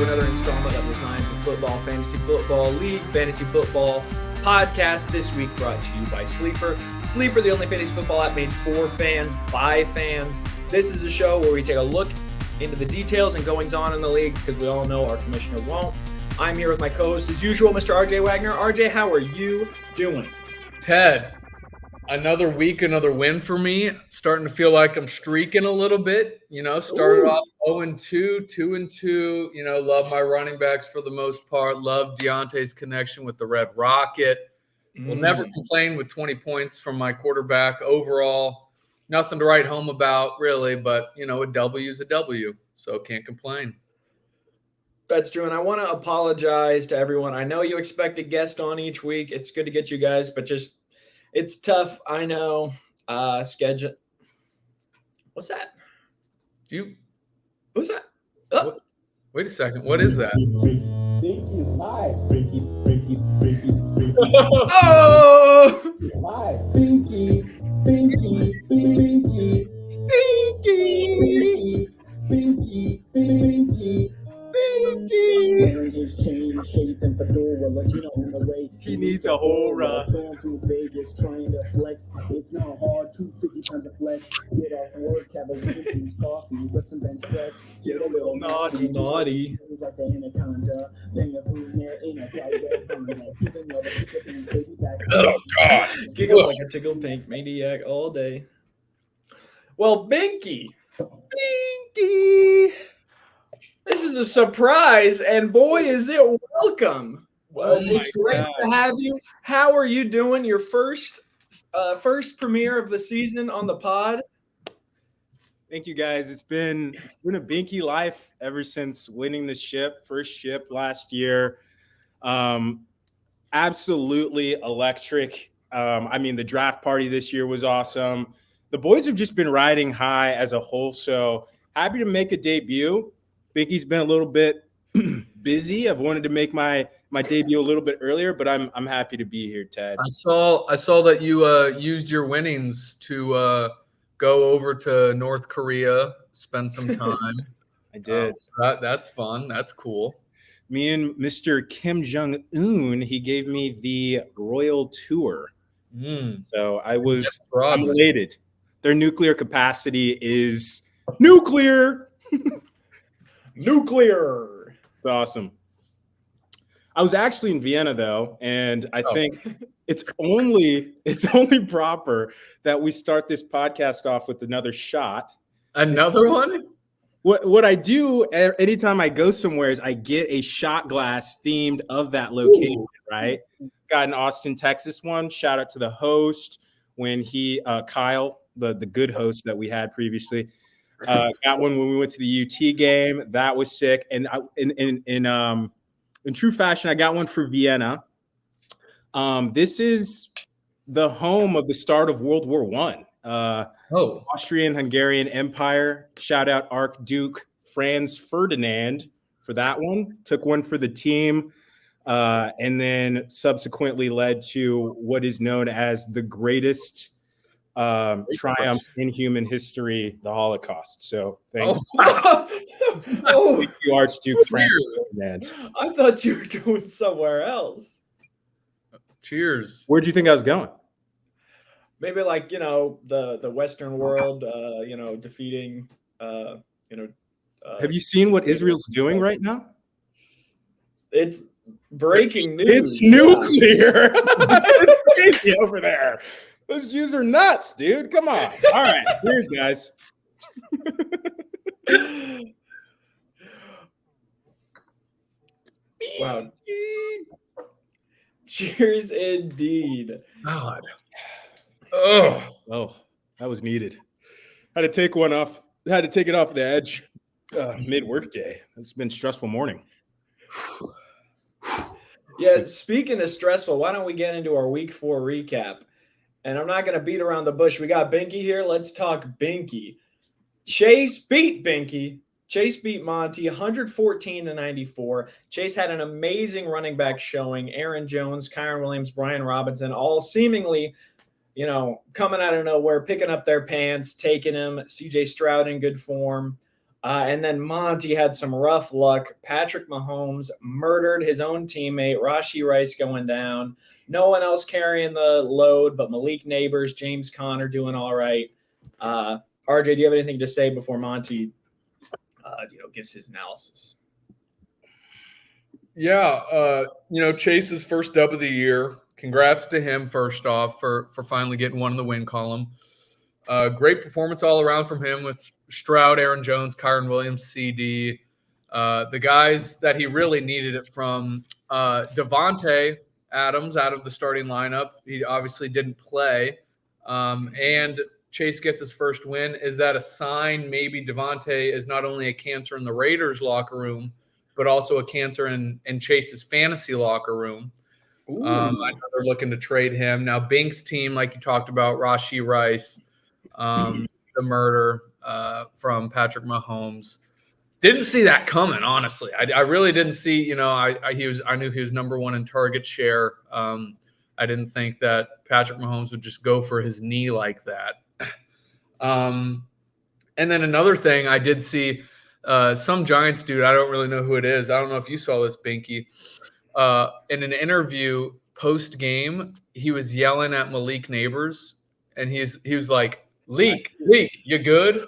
another installment of the Science of Football Fantasy Football League Fantasy Football Podcast. This week brought to you by Sleeper. Sleeper, the only fantasy football app made for fans, by fans. This is a show where we take a look into the details and goings-on in the league because we all know our commissioner won't. I'm here with my co-host as usual, Mr. RJ Wagner. RJ, how are you doing? Ted, another week, another win for me. Starting to feel like I'm streaking a little bit. Started off 0-2, 2-2. Love my running backs for the most part. Love Deontay's connection with the Red Rocket. Will never complain with 20 points from my quarterback. Overall, nothing to write home about, really. But, a W is a W, so can't complain. That's true, and I want to apologize to everyone. I know you expect a guest on each week. It's good to get you guys, but just it's tough. I know. Schedule. What's that? Who's that? Oh. Wait a second. What is that? Oh! Hi, Binky. Wearing his chain, shades, and fedora, Latino on the way. He needs a horror. Going through Vegas, trying to flex. It's not hard, 250 tons of flex. Get off work, have a weekend coffee, put some bench press. Get a little naughty. It's like the anaconda. Then a brunette in a Oh, God. Giggles like a tickle pink maniac all day. Well, Binky. This is a surprise, and boy, is it welcome. Well, it's great to have you. How are you doing? Your first premiere of the season on the pod? Thank you, guys. It's been a Binky life ever since winning the first ship last year. Absolutely electric. The draft party this year was awesome. The boys have just been riding high as a whole, so happy to make a debut. Binky's been a little bit busy. I've wanted to make my debut a little bit earlier, but I'm happy to be here, Ted. I saw that you used your winnings to go over to North Korea, spend some time. I did. So that's fun. That's cool. Me and Mr. Kim Jong-un, he gave me the royal tour. So I'm elated. Their nuclear capacity is nuclear. Nuclear. It's awesome. I was actually in Vienna though, and I think it's only proper that we start this podcast off with another shot. Another one? What I do anytime I go somewhere is I get a shot glass themed of that location. Ooh. Right? Got an Austin, Texas one. Shout out to the host when he Kyle, the good host that we had previously. Got one when we went to the UT game. That was sick. And in true fashion, I got one for Vienna. This is the home of the start of World War I. Austrian-Hungarian Empire. Shout out Archduke Franz Ferdinand for that one. Took one for the team. And then subsequently led to what is known as the greatest triumph in human history, the Holocaust. So thank you, Archduke Franz Ferdinand. I thought you were going somewhere else. Cheers. Where'd you think I was going? Maybe like, the Western world, defeating, Have you seen what Israel's doing right now? It's breaking news. It's nuclear. It's crazy over there. Those Jews are nuts, dude. Come on. All right. Cheers, guys. Wow. Cheers indeed. God. Oh, that was needed. Had to take it off the edge mid-work day. It's been a stressful morning. Yeah, speaking of stressful, why don't we get into our week 4 recap? And I'm not going to beat around the bush. We got Binky here. Let's talk Binky. Chase beat Binky. Chase beat Monty 114-94. Chase had an amazing running back showing. Aaron Jones, Kyron Williams, Brian Robinson, all seemingly, coming out of nowhere, picking up their pants, taking him. CJ Stroud in good form. And then Monty had some rough luck. Patrick Mahomes murdered his own teammate, Rashee Rice, going down. No one else carrying the load, but Malik Neighbors, James Conner doing all right. RJ, do you have anything to say before Monty, gives his analysis? Yeah, Chase's first dub of the year. Congrats to him, first off, for finally getting one in the win column. Great performance all around from him with Stroud, Aaron Jones, Kyron Williams, CD. The guys that he really needed it from. Devontae Adams out of the starting lineup. He obviously didn't play. And Chase gets his first win. Is that a sign maybe Devontae is not only a cancer in the Raiders locker room, but also a cancer in Chase's fantasy locker room? I know they're looking to trade him. Now, Bink's team, like you talked about, Rashee Rice, the murder from Patrick Mahomes. Didn't see that coming, honestly. I really didn't see, I knew he was number one in target share. I didn't think that Patrick Mahomes would just go for his knee like that. And then another thing I did see, some Giants dude, I don't really know who it is. I don't know if you saw this, Binky. In an interview post-game, he was yelling at Malik Neighbors, and he was like, Leak, you good?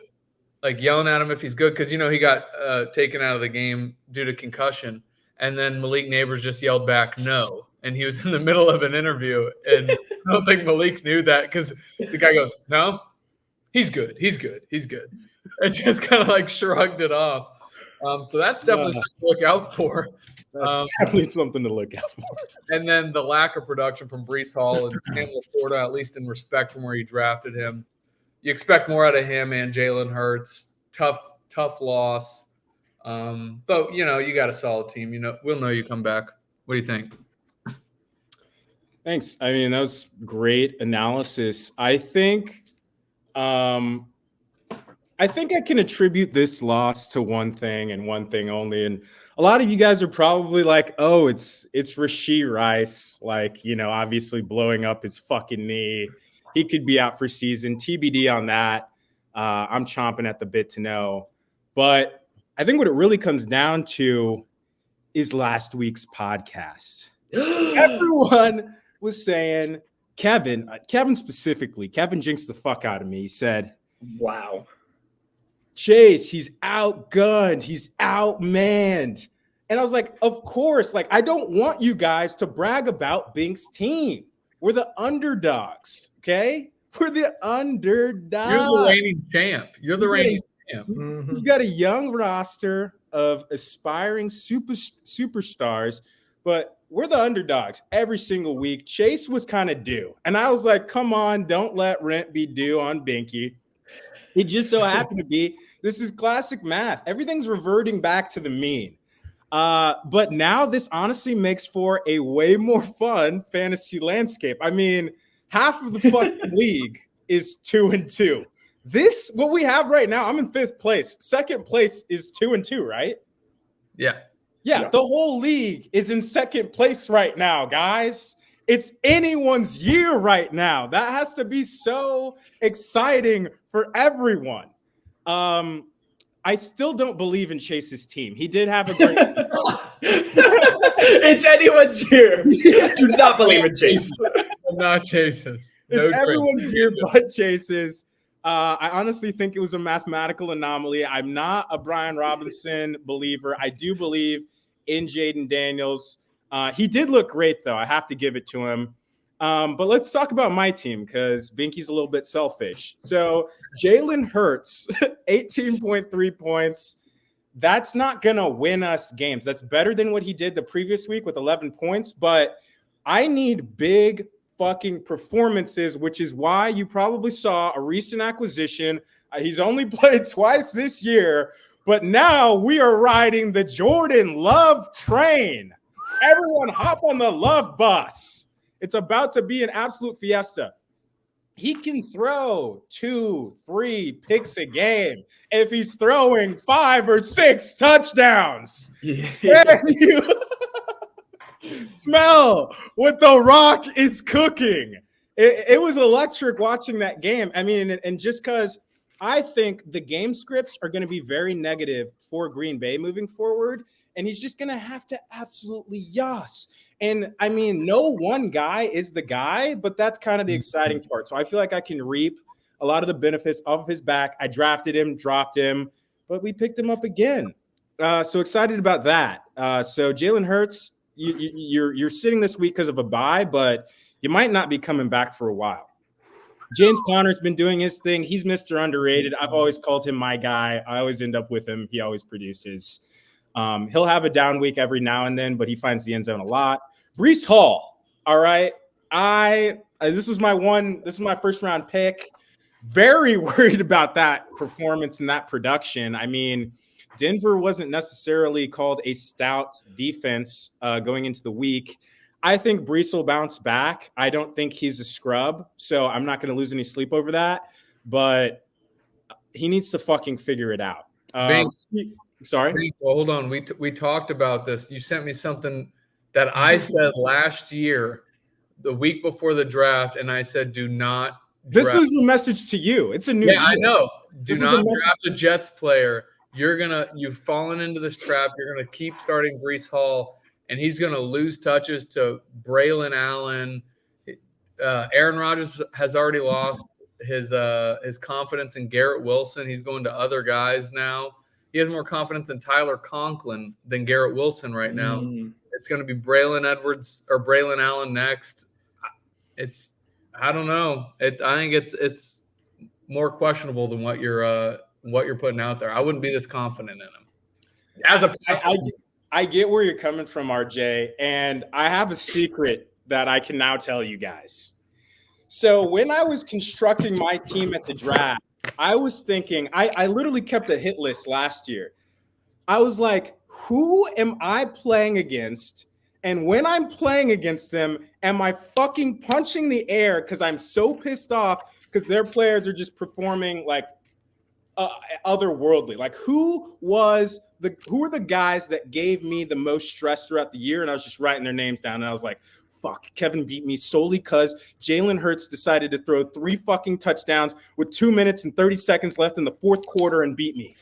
Like yelling at him if he's good, because, he got taken out of the game due to concussion. And then Malik Neighbors just yelled back, no. And he was in the middle of an interview, and I don't think Malik knew that, because the guy goes, no, he's good. And just kind of like shrugged it off. So that's definitely something to look out for. That's definitely something to look out for. And then the lack of production from Breece Hall and Sam Laporta, at least in respect from where you drafted him. You expect more out of him and Jalen Hurts. Tough loss. But, you got a solid team. We'll know you come back. What do you think? Thanks. I mean, that was great analysis. I think I can attribute this loss to one thing and one thing only. And a lot of you guys are probably like, oh, it's Rashee Rice, obviously blowing up his fucking knee. He could be out for season. TBD on that. I'm chomping at the bit to know. But I think what it really comes down to is last week's podcast. Everyone was saying, Kevin specifically, Kevin jinxed the fuck out of me. He said, wow, Chase, he's outgunned, he's outmanned. And I was like, of course, I don't want you guys to brag about Bink's team. We're the underdogs, okay? We're the underdogs. You're the reigning champ. Mm-hmm. You got a young roster of aspiring superstars, but we're the underdogs every single week. Chase was kind of due. And I was like, come on, don't let rent be due on Binky. It just so happened to be. This is classic math. Everything's reverting back to the mean. But now this honestly makes for a way more fun fantasy landscape. I mean, half of the fucking league is 2-2. What we have right now, I'm in 5th place. Second place is 2-2, right? Yeah. Yeah, the whole league is in second place right now, guys. It's anyone's year right now. That has to be so exciting for everyone. I still don't believe in Chase's team. He did have a great It's anyone's year. Do not believe in Chase. Not Chase's. It's everyone's year but Chase's. I honestly think it was a mathematical anomaly. I'm not a Brian Robinson believer. I do believe in Jaden Daniels. He did look great, though. I have to give it to him. But let's talk about my team, because Binky's a little bit selfish. So Jalen Hurts, 18.3 points. That's not going to win us games. That's better than what he did the previous week with 11 points. But I need big fucking performances, which is why you probably saw a recent acquisition. He's only played twice this year, but now we are riding the Jordan Love train. Everyone hop on the Love bus. It's about to be an absolute fiesta. He can throw 2-3 picks a game if he's throwing 5 or 6 touchdowns. Yeah. And you smell what The Rock is cooking. It was electric watching that game. I mean, and just because I think the game scripts are going to be very negative for Green Bay moving forward, and he's just going to have to absolutely yas. And I mean, no one guy is the guy, but that's kind of the exciting part. So I feel like I can reap a lot of the benefits of his back. I drafted him, dropped him, but we picked him up again. So excited about that. So Jalen Hurts, you're sitting this week because of a bye, but you might not be coming back for a while. James Conner's been doing his thing. He's Mr. Underrated. I've always called him my guy. I always end up with him. He always produces. He'll have a down week every now and then, but he finds the end zone a lot. Breece Hall. All right. This is my first round pick. Very worried about that performance and that production. I mean, Denver wasn't necessarily called a stout defense going into the week. I think Breece will bounce back. I don't think he's a scrub, so I'm not going to lose any sleep over that. But he needs to fucking figure it out. Sorry? Bink, well, hold on. We talked about this. You sent me something that I said last year, the week before the draft, and I said, do not draft. This is a message to you. It's a new year. I know. Do not draft a Jets player. You've fallen into this trap. You're going to keep starting Breece Hall, and he's going to lose touches to Braylon Allen. Aaron Rodgers has already lost his confidence in Garrett Wilson. He's going to other guys now. He has more confidence in Tyler Conklin than Garrett Wilson right now. It's going to be Braylon Allen next. I don't know. I think it's more questionable than what you're putting out there. I wouldn't be this confident in him. As a I get where you're coming from, RJ, and I have a secret that I can now tell you guys. So when I was constructing my team at the draft, I was thinking, I literally kept a hit list last year. I was like, who am I playing against? And when I'm playing against them, am I fucking punching the air because I'm so pissed off because their players are just performing like otherworldly? Like who are the guys that gave me the most stress throughout the year? And I was just writing their names down, and I was like, fuck, Kevin beat me solely because Jalen Hurts decided to throw 3 fucking touchdowns with 2 minutes and 30 seconds left in the fourth quarter and beat me.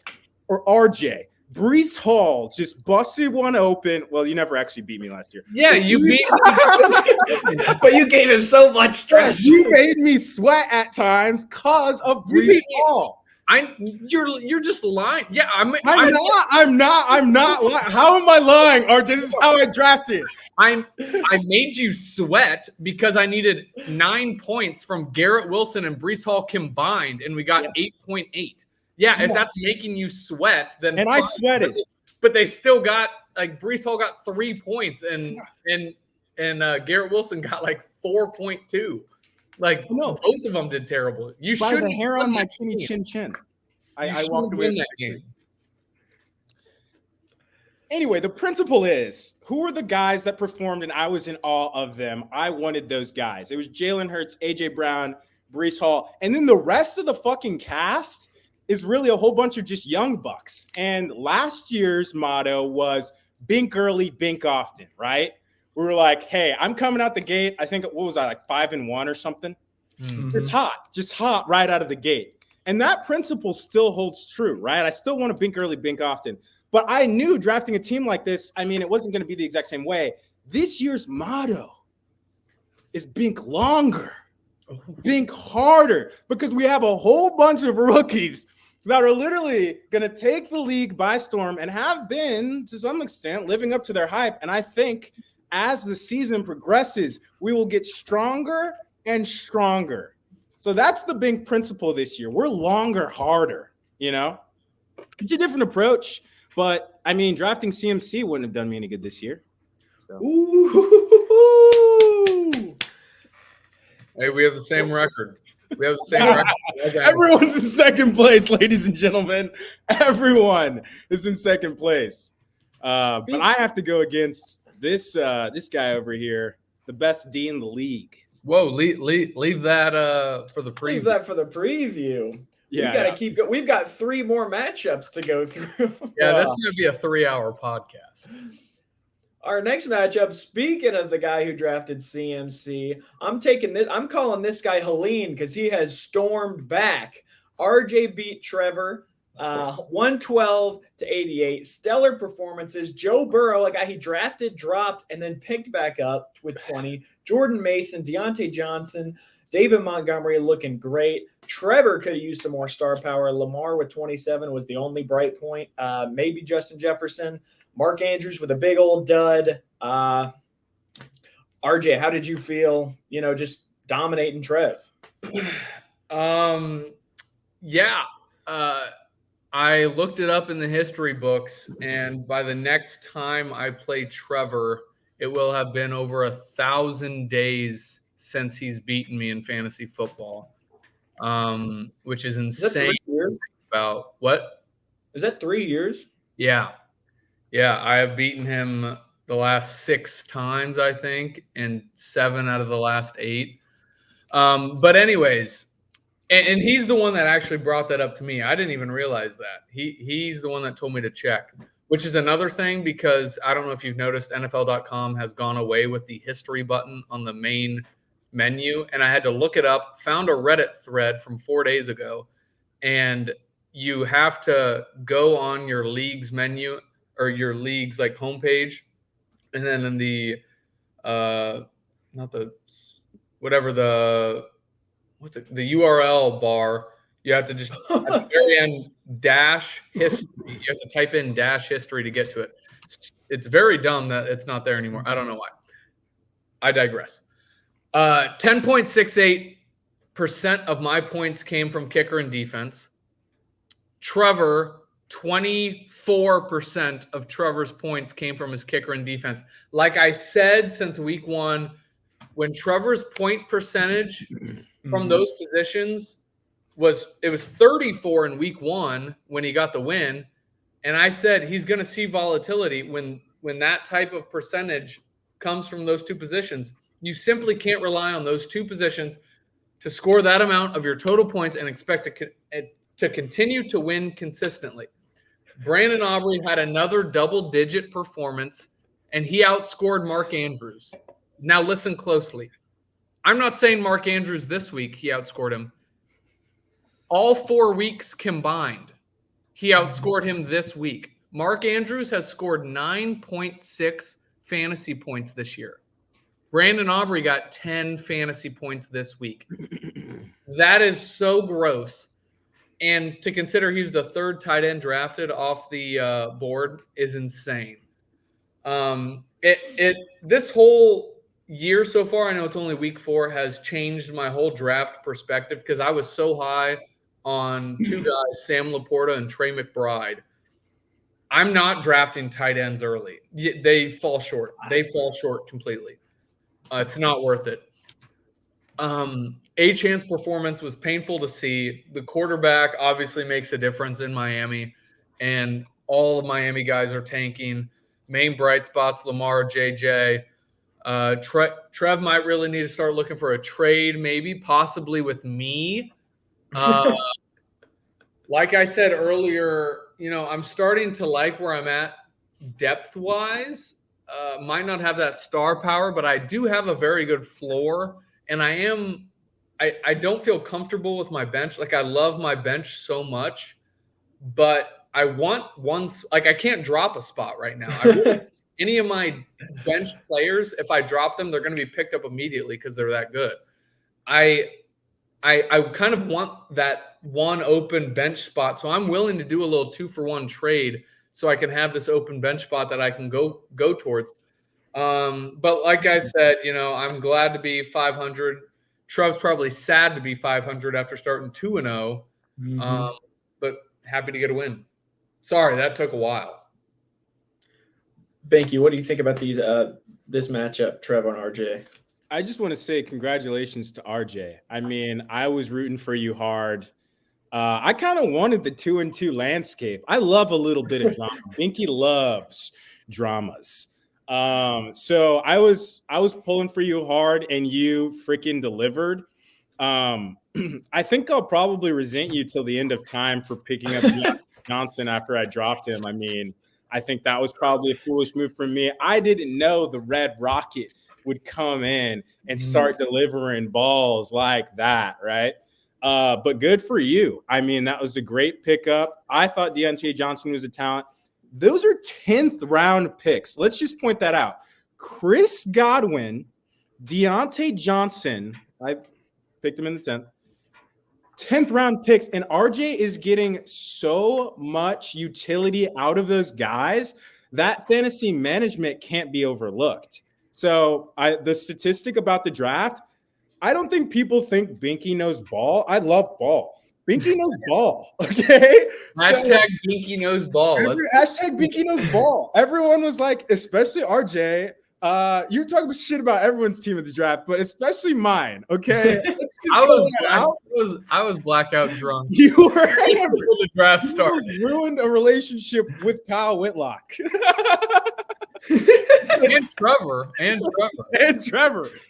Or RJ, Breece Hall just busted one open. Well, you never actually beat me last year. Yeah, you beat me. But you gave him so much stress. You made me sweat at times because of Breece Hall. You're just lying. Yeah, I'm not lying. How am I lying, RJ? This is how I drafted. I made you sweat because I needed 9 points from Garrett Wilson and Breece Hall combined, and we got 8.8. Yeah, if that's making you sweat, then I sweated. But they still got like Breece Hall got 3 points and Garrett Wilson got like 4.2. Like both of them did terrible. You by should the hair on my chinny chin. I walked away in that game. Anyway, the principle is, who are the guys that performed and I was in awe of them? I wanted those guys. It was Jalen Hurts, AJ Brown, Breece Hall, and then the rest of the fucking cast is really a whole bunch of just young bucks. And last year's motto was Bink early, Bink often, right? We were like, hey, I'm coming out the gate. I think, what was I, like 5-1 or something? Mm-hmm. Just hot right out of the gate. And that principle still holds true, right? I still want to Bink early, Bink often. But I knew drafting a team like this, I mean, it wasn't going to be the exact same way. This year's motto is Bink longer, Bink harder, because we have a whole bunch of rookies that are literally going to take the league by storm and have been, to some extent, living up to their hype. And I think as the season progresses, we will get stronger and stronger. So that's the Bink principle this year. We're longer, harder, you know? It's a different approach, but, I mean, drafting CMC wouldn't have done me any good this year. So. Ooh. Hey, we have the same record. Everyone's in second place, ladies and gentlemen. Everyone is in second place. But I have to go against this guy over here, the best D in the league. Whoa, leave that for the preview. Leave that for the preview. Yeah, we got to keep going. We've got 3 more matchups to go through. Yeah, that's going to be a 3-hour podcast. Our next matchup, speaking of the guy who drafted CMC, I'm calling this guy Helene because he has stormed back. RJ beat Trevor 112 to 88. Stellar performances. Joe Burrow, a guy he drafted, dropped, and then picked back up with 20. Jordan Mason, Deontay Johnson, David Montgomery looking great. Trevor could have used some more star power. Lamar with 27 was the only bright point. Maybe Justin Jefferson. Mark Andrews with a big old dud. RJ, how did you feel, just dominating Trev? Yeah. I looked it up in the history books, and by the next time I play Trevor, it will have been over 1,000 days since he's beaten me in fantasy football, which is insane. Is that 3 years? About what? Is that 3 years? Yeah. I have beaten him the last 6 times, I think, and 7 out of the last 8. But anyways, and he's the one that actually brought that up to me. I didn't even realize that. He's the one that told me to check, which is another thing, because I don't know if you've noticed, NFL.com has gone away with the history button on the main menu, and I had to look it up, found a Reddit thread from 4 days ago, and you have to go on your league's menu or your league's homepage, and then in the the URL bar, you have to just at the very end dash history. You have to type in dash history to get to it. It's very dumb that it's not there anymore. I don't know why. I digress. 10.68% of my points came from kicker and defense. Trevor, 24% of Trevor's points came from his kicker and defense. Like I said, since week 1, when Trevor's point percentage from those positions was 34 in week 1 when he got the win, and I said he's going to see volatility when that type of percentage comes from those 2 positions. You simply can't rely on those 2 positions to score that amount of your total points and expect to continue to win consistently. Brandon Aubrey had another double-digit performance, and he outscored Mark Andrews. Now listen closely. I'm not saying Mark Andrews this week he outscored him. All 4 weeks combined, he outscored him this week. Mark Andrews has scored 9.6 fantasy points this year. Brandon Aubrey got 10 fantasy points this week. That is so gross. And to consider he's the 3rd tight end drafted off the board is insane. This whole year so far, I know it's only week 4, has changed my whole draft perspective, because I was so high on 2 guys, Sam Laporta and Trey McBride. I'm not drafting tight ends early. They fall short. They fall short completely. It's not worth it. Achane's performance was painful to see. The quarterback obviously makes a difference in Miami, and all of Miami guys are tanking. Main bright spots, Lamar, JJ. Trev might really need to start looking for a trade, maybe, possibly with me. Like I said earlier, I'm starting to like where I'm at depth-wise. Might not have that star power, but I do have a very good floor, and I don't feel comfortable with my bench. I love my bench so much, but I want I can't drop a spot right now. Any of my bench players, if I drop them, they're going to be picked up immediately because they're that good. I kind of want that one open bench spot, so I'm willing to do a little 2-for-1 trade so I can have this open bench spot that I can go towards. But like I said, I'm glad to be 500. Trev's probably sad to be 500 after starting 2-0, but happy to get a win. Sorry, that took a while. Banky, what do you think about this matchup, Trev on RJ? I just want to say congratulations to RJ. I mean, I was rooting for you hard. I kind of wanted the 2-2 landscape. I love a little bit of drama. Binky loves dramas. So I was pulling for you hard, and you freaking delivered. I think I'll probably resent you till the end of time for picking up Johnson after I dropped him. I mean, I think that was probably a foolish move from me. I didn't know the Red Rocket would come in and start delivering balls like that, right? But good for you. I mean, that was a great pickup. I thought Deontay Johnson was a talent. Those are 10th round picks. Let's just point that out. Chris Godwin, Deontay Johnson, I picked him in the 10th round picks, and RJ is getting so much utility out of those guys that fantasy management can't be overlooked. So the statistic about the draft, I don't think people think Binky knows ball. I love ball. Binky knows ball. Okay. Hashtag Binky knows ball. Hashtag Binky knows ball. Everyone was like, especially RJ. You're talking shit about everyone's team at the draft, but especially mine. Okay. I was blackout drunk. You were before the draft started. Ruined a relationship with Kyle Whitlock. and Trevor.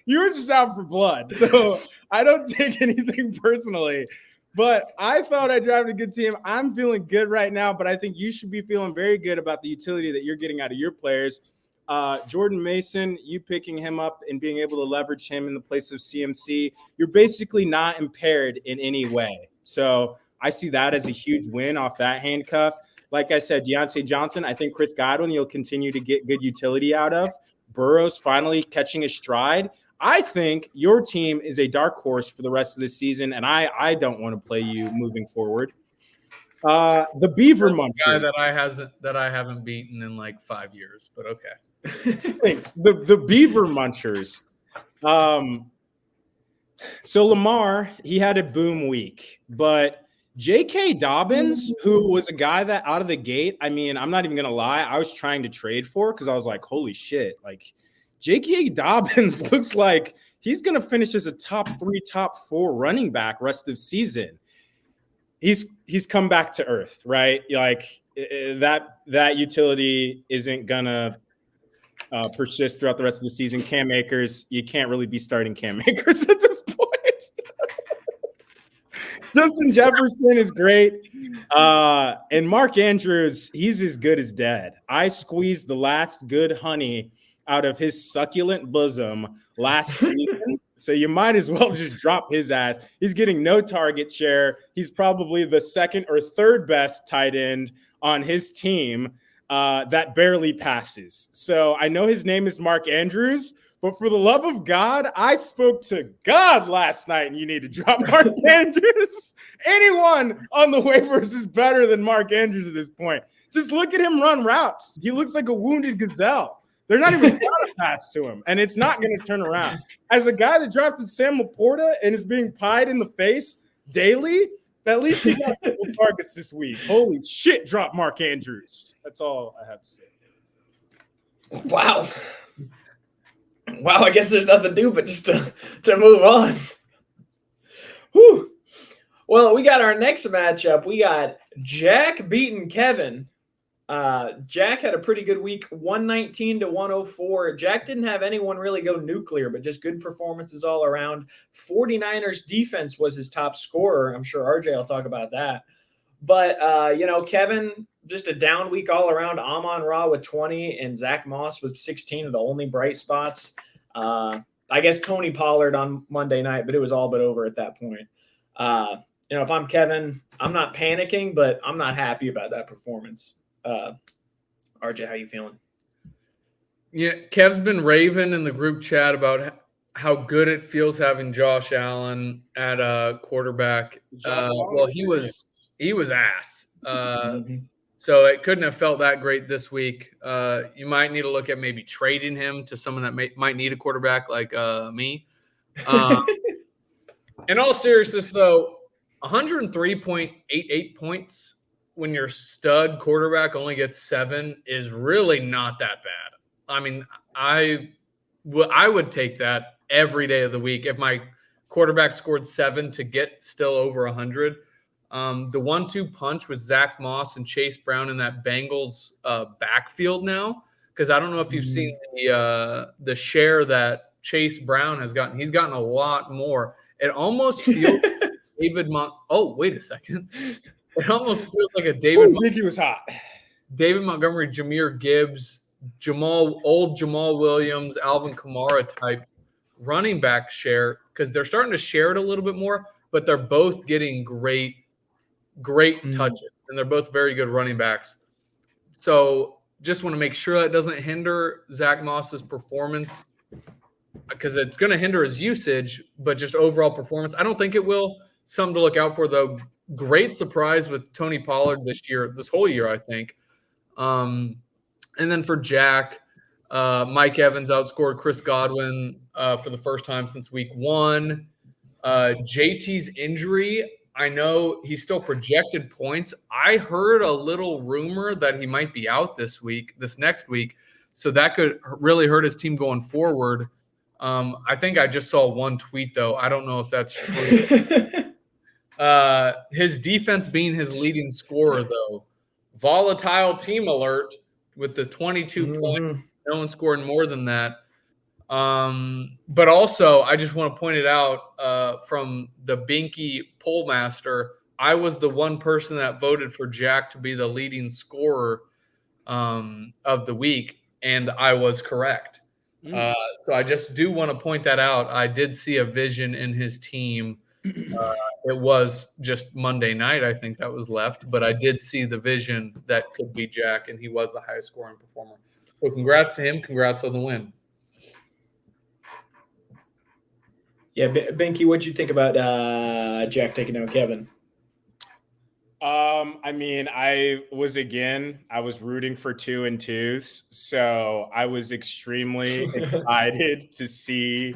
You were just out for blood. So I don't take anything personally. But I thought I drafted a good team. I'm feeling good right now, but I think you should be feeling very good about the utility that you're getting out of your players. Jordan Mason, you picking him up and being able to leverage him in the place of CMC, you're basically not impaired in any way. So I see that as a huge win off that handcuff. Like I said, Deontay Johnson, I think Chris Godwin, you'll continue to get good utility out of. Burrow's finally catching a stride. I think your team is a dark horse for the rest of the season, and I don't want to play you moving forward. The Beaver Munchers. Guy that I haven't beaten in like 5 years, but okay. Thanks. The Beaver Munchers. So Lamar, he had a boom week, but J.K. Dobbins, who was a guy that out of the gate, I mean, I'm not even going to lie, I was trying to trade for because I was like, holy shit, like J.K. Dobbins looks like he's going to finish as a top 3, top 4 running back rest of season. He's come back to earth, right? Like that utility isn't going to persist throughout the rest of the season. Cam Akers, you can't really be starting Cam Akers at this point. Justin Jefferson is great. And Mark Andrews, he's as good as dead. I squeezed the last good honey out of his succulent bosom last season. So you might as well just drop his ass. He's getting no target share. He's probably the second or third best tight end on his team that barely passes. So I know his name is Mark Andrews, but for the love of God, I spoke to God last night, and you need to drop Mark Andrews. Anyone on the waivers is better than Mark Andrews at this point. Just look at him run routes. He looks like a wounded gazelle. They're not even going to pass to him, and it's not going to turn around. As a guy that drafted Sam Laporta and is being pied in the face daily, at least he got couple targets this week. Holy shit, drop Mark Andrews. That's all I have to say. Wow. Wow, I guess there's nothing to do but just to move on. Whew. Well, we got our next matchup. We got Jack beating Kevin. Jack had a pretty good week, 119 to 104. Jack didn't have anyone really go nuclear, but just good performances all around. 49ers defense was his top scorer. I'm sure RJ will talk about that. But, Kevin, just a down week all around. Amon-Ra with 20 and Zach Moss with 16 are the only bright spots. I guess Tony Pollard on Monday night, but it was all but over at that point. If I'm Kevin, I'm not panicking, but I'm not happy about that performance. RJ, how you feeling? Yeah, Kev's been raving in the group chat about how good it feels having Josh Allen at quarterback. He was ass. So it couldn't have felt that great this week. You might need to look at maybe trading him to someone that might need a quarterback like me. In all seriousness, though, 103.88 points when your stud quarterback only gets 7 is really not that bad. I mean, I would take that every day of the week if my quarterback scored 7 to get still over 100. The 1-2 punch with Zach Moss and Chase Brown in that Bengals backfield now, because I don't know if you've seen the share that Chase Brown has gotten. He's gotten a lot more. It almost feels wait a second. It almost feels like a David Montgomery, Jahmyr Gibbs, Jamal Williams, Alvin Kamara type running back share, because they're starting to share it a little bit more. but they're both getting great touches, and they're both very good running backs. So just want to make sure that doesn't hinder Zach Moss's performance, because it's going to hinder his usage, but just overall performance, I don't think it will. Something to look out for, though. Great surprise with Tony Pollard this whole year, I think. And then for Jack, Mike Evans outscored Chris Godwin for the first time since week 1. JT's injury, I know he's still projected points. I heard a little rumor that he might be out this next week. So that could really hurt his team going forward. I think I just saw one tweet, though. I don't know if that's true. His defense being his leading scorer, though. Volatile team alert with the 22 points. No one scoring more than that. But also, I just want to point it out from the Binky poll master, I was the one person that voted for Jack to be the leading scorer of the week, and I was correct. So I just do want to point that out. I did see a vision in his team. It was just Monday night, I think, that was left, but I did see the vision that could be Jack, and he was the highest scoring performer. So congrats to him. Congrats on the win. Yeah, Binky, what'd you think about Jack taking down Kevin? I mean, I was rooting for 2-2s, so I was extremely excited to see,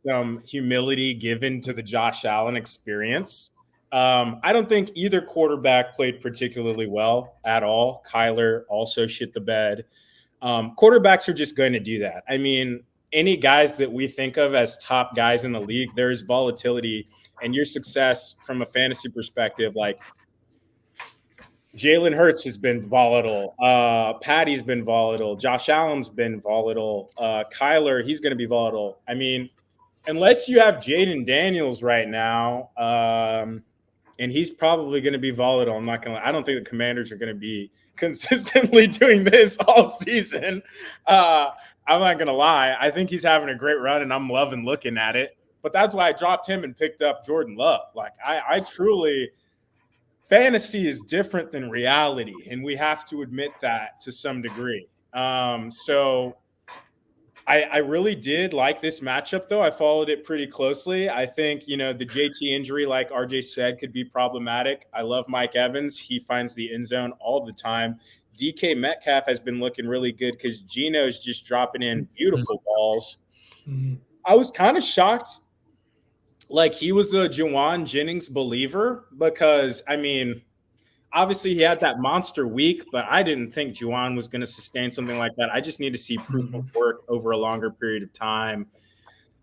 some humility given to the Josh Allen experience. I don't think either quarterback played particularly well at all. Kyler also shit the bed. Quarterbacks are just going to do that. I mean, any guys that we think of as top guys in the league, there's volatility, and your success from a fantasy perspective, like Jalen Hurts has been volatile. Patty's been volatile. Josh Allen's been volatile. Kyler, he's going to be volatile. I mean, unless you have Jaden Daniels right now, and he's probably going to be volatile. I'm not going to – I don't think the Commanders are going to be consistently doing this all season. I'm not going to lie. I think he's having a great run, and I'm loving looking at it. But that's why I dropped him and picked up Jordan Love. Like, I truly – fantasy is different than reality, and we have to admit that to some degree. So I really did like this matchup, though. I followed it pretty closely. I think, the JT injury, like RJ said, could be problematic. I love Mike Evans. He finds the end zone all the time. DK Metcalf has been looking really good because Gino's just dropping in beautiful balls. I was kind of shocked. Like, he was a Juwan Jennings believer because, I mean, obviously he had that monster week, but I didn't think Juwan was going to sustain something like that. I just need to see proof of work over a longer period of time.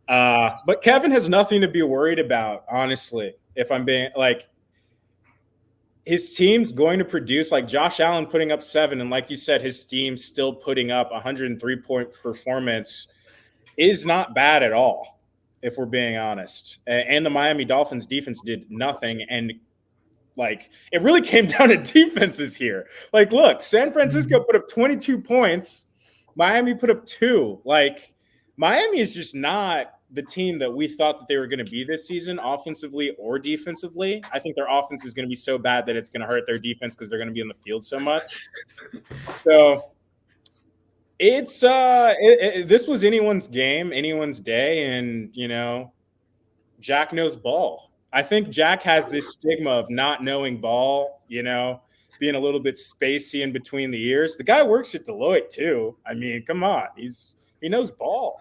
But Kevin has nothing to be worried about, honestly, if I'm being like, his team's going to produce, like Josh Allen putting up 7, and like you said, his team's still putting up 103-point performance is not bad at all, if we're being honest. And the Miami Dolphins defense did nothing, and like it really came down to defenses here. Like, look, San Francisco put up 22 points, Miami put up 2. Like, Miami is just not the team that we thought that they were going to be this season, offensively or defensively. I think their offense is going to be so bad that it's going to hurt their defense because they're going to be on the field so much. So it's this was anyone's game, anyone's day, and Jack knows ball. I think Jack has this stigma of not knowing ball, being a little bit spacey in between the ears. The guy works at Deloitte too. I mean, come on, he knows ball.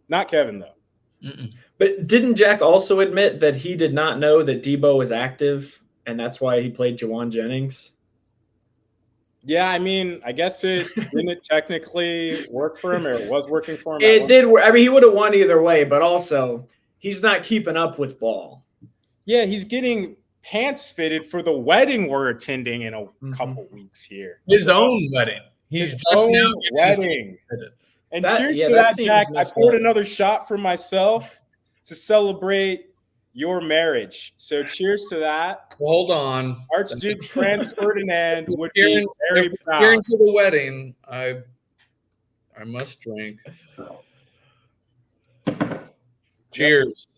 Not Kevin though. But didn't Jack also admit that he did not know that Debo was active, and that's why he played Juwan Jennings? Yeah, I mean, I guess it didn't technically work for him, or it was working for him. It did. I mean, he would have won either way, but also he's not keeping up with ball. Yeah, he's getting pants fitted for the wedding we're attending in a couple weeks here. His own wedding. He's his just own now wedding. And cheers to that, Jack. I poured another shot for myself to celebrate your marriage. So cheers to that. Hold on. Archduke Franz Ferdinand would be very proud. Cheering to the wedding, I must drink. Cheers.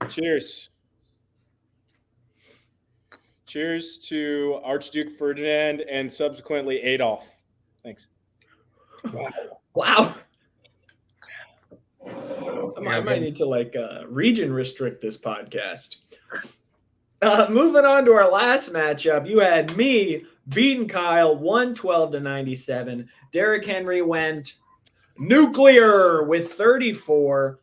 Cheers. Cheers to Archduke Ferdinand and subsequently Adolf. Thanks. Wow. I might need to region restrict this podcast. Moving on to our last matchup, you had me beating Kyle 112-97. Derrick Henry went nuclear with 34.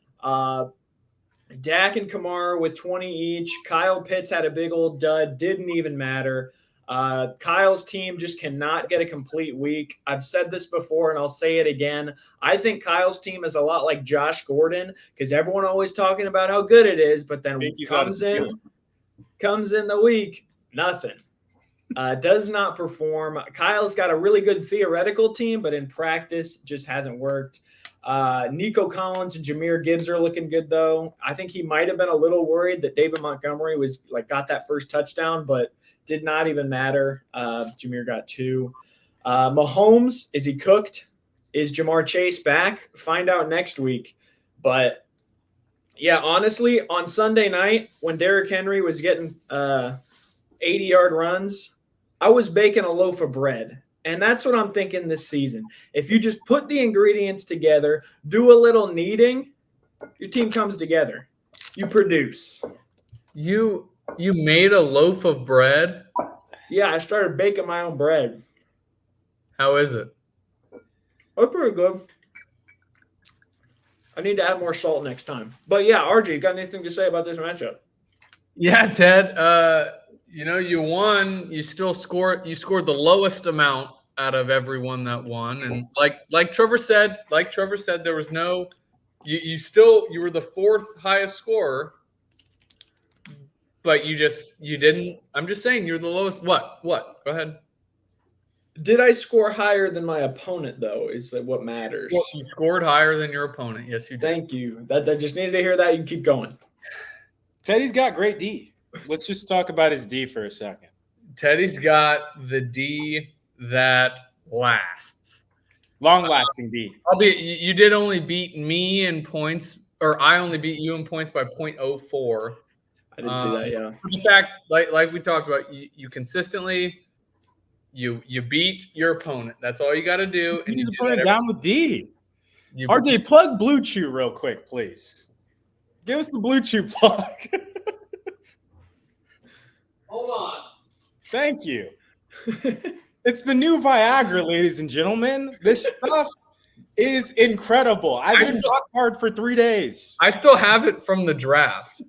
Dak and Kamara with 20 each. Kyle Pitts had a big old dud. Didn't even matter. Kyle's team just cannot get a complete week. I've said this before, and I'll say it again. I think Kyle's team is a lot like Josh Gordon because everyone always talking about how good it is, but then comes in the week, nothing. Does not perform. Kyle's got a really good theoretical team, but in practice just hasn't worked. Nico Collins and Jahmyr Gibbs are looking good, though. I think he might have been a little worried that David Montgomery was got that first touchdown, but did not even matter. Jahmyr got 2. Mahomes, is he cooked? Is Jamar Chase back? Find out next week. But yeah, honestly, on Sunday night when Derrick Henry was getting 80-yard runs, I was baking a loaf of bread. And that's what I'm thinking this season. If you just put the ingredients together, do a little kneading, your team comes together. You produce. You made a loaf of bread? Yeah, I started baking my own bread. How is it? That's pretty good. I need to add more salt next time. But yeah, RJ, you got anything to say about this matchup? Yeah, Ted. You won. You still scored. You scored the lowest amount out of everyone that won. And like Trevor said, there was no. You were the 4th highest scorer, but you didn't. I'm just saying you're the lowest. What? Go ahead. Did I score higher than my opponent, though, is what matters. Well, you scored higher than your opponent. Yes, you did. Thank you. I just needed to hear that. You can keep going. Teddy's got great D. Let's just talk about his D for a second. Teddy's got the D that lasts. Long-lasting D. You did only beat me in points, or I only beat you in points by 0.04. I didn't see that, yeah. In fact, like we talked about, you consistently you beat your opponent. That's all you got to do. And you put it down with D. RJ, plug Blue Chew real quick, please. Give us the Blue Chew plug. Hold on. Thank you. It's the new Viagra, ladies and gentlemen. This stuff is incredible. I've been rock hard for 3 days. I still have it from the draft.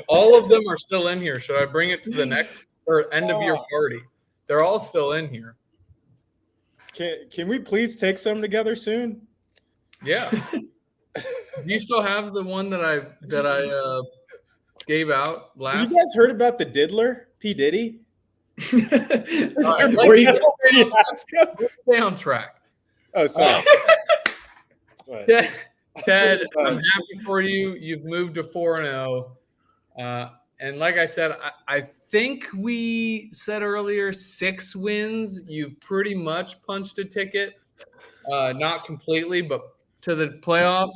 All of them are still in here. Should I bring it to the next or end of your party? They're all still in here. Can we please take some together soon? Yeah. Do you still have the one that I gave out last? Have you guys heard about the diddler, P. Diddy? Stay on track. Oh, sorry. Ted, I'm happy for you. You've moved to 4-0. And like I said, I think we said earlier 6 wins. You've pretty much punched a ticket. Not completely, but to the playoffs.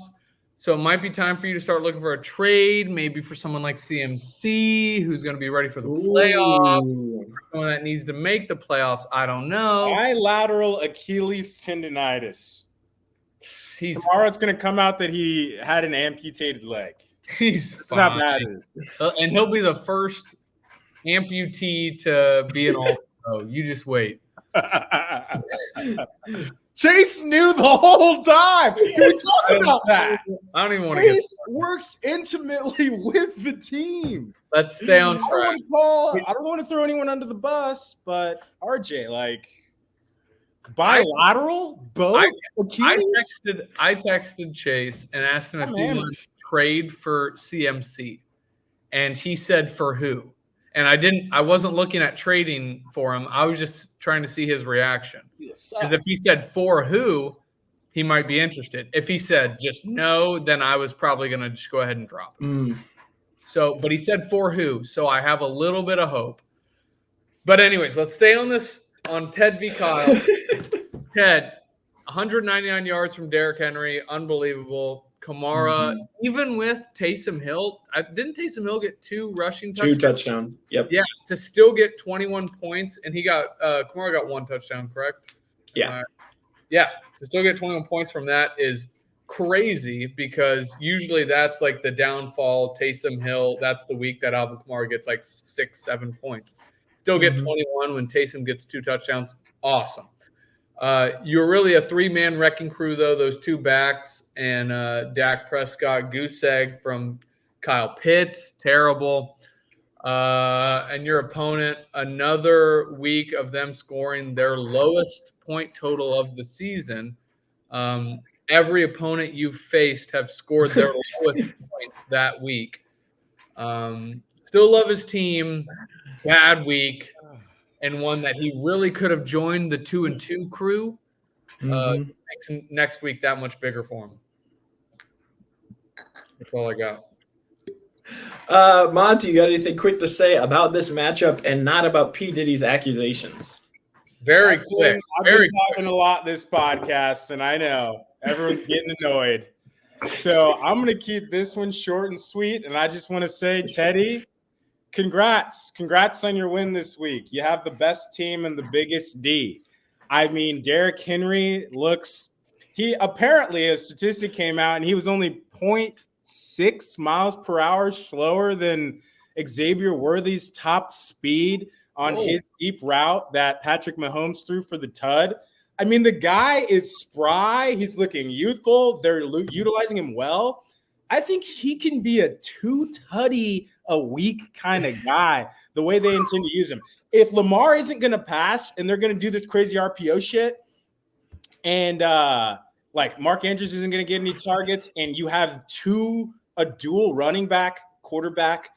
So it might be time for you to start looking for a trade, maybe for someone like CMC, who's going to be ready for the playoffs, for someone that needs to make the playoffs. I don't know. Bilateral Achilles tendonitis. Tomorrow it's going to come out that he had an amputated leg. He's fine. Not bad. And he'll be the first amputee to be an all-pro. You just wait. Chase knew the whole time. Can we talk about that? I don't even want to get Chase works intimately with the team. Let's stay on track. I don't want to throw anyone under the bus, but RJ, bilateral, both. I texted Chase and asked him if he would trade for CMC, and he said for who. And I wasn't looking at trading for him. I was just trying to see his reaction. Because if he said for who, he might be interested. If he said just no, then I was probably going to just go ahead and drop him. But he said for who, so I have a little bit of hope. But anyways, let's stay on Ted v. Kyle. Ted, 199 yards from Derrick Henry, unbelievable. Kamara, even with Taysom Hill, didn't Taysom Hill get 2 rushing Two touchdowns? touchdowns. Yep. Yeah, to still get 21 points, and Kamara got 1 touchdown, correct? Yeah. Yeah, to still get 21 points from that is crazy because usually that's like the downfall. Taysom Hill, that's the week that Alvin Kamara gets like 6-7 points. Still get 21 when Taysom gets 2 touchdowns. Awesome. You're really a 3-man wrecking crew, though. Those 2 backs and Dak Prescott, goose egg from Kyle Pitts, terrible. And your opponent, another week of them scoring their lowest point total of the season. Every opponent you've faced have scored their lowest points that week. Still love his team. Bad week. And one that he really could have joined the 2-2 crew. Makes next week that much bigger for him. That's all I got. Monty, you got anything quick to say about this matchup and not about P. Diddy's accusations? Very quick. I've been talking a lot this podcast, and I know everyone's getting annoyed. So I'm going to keep this one short and sweet, and I just want to say, Teddy, congrats. Congrats on your win this week. You have the best team and the biggest D. I mean, Derrick Henry he apparently, a statistic came out, and he was only 0.6 miles per hour slower than Xavier Worthy's top speed on his deep route that Patrick Mahomes threw for the tud. I mean, the guy is spry. He's looking youthful. They're utilizing him well. I think he can be a 2-tutty a week kind of guy, the way they intend to use him. If Lamar isn't going to pass and they're going to do this crazy RPO shit, and like Mark Andrews isn't going to get any targets, and you have a dual running back, quarterback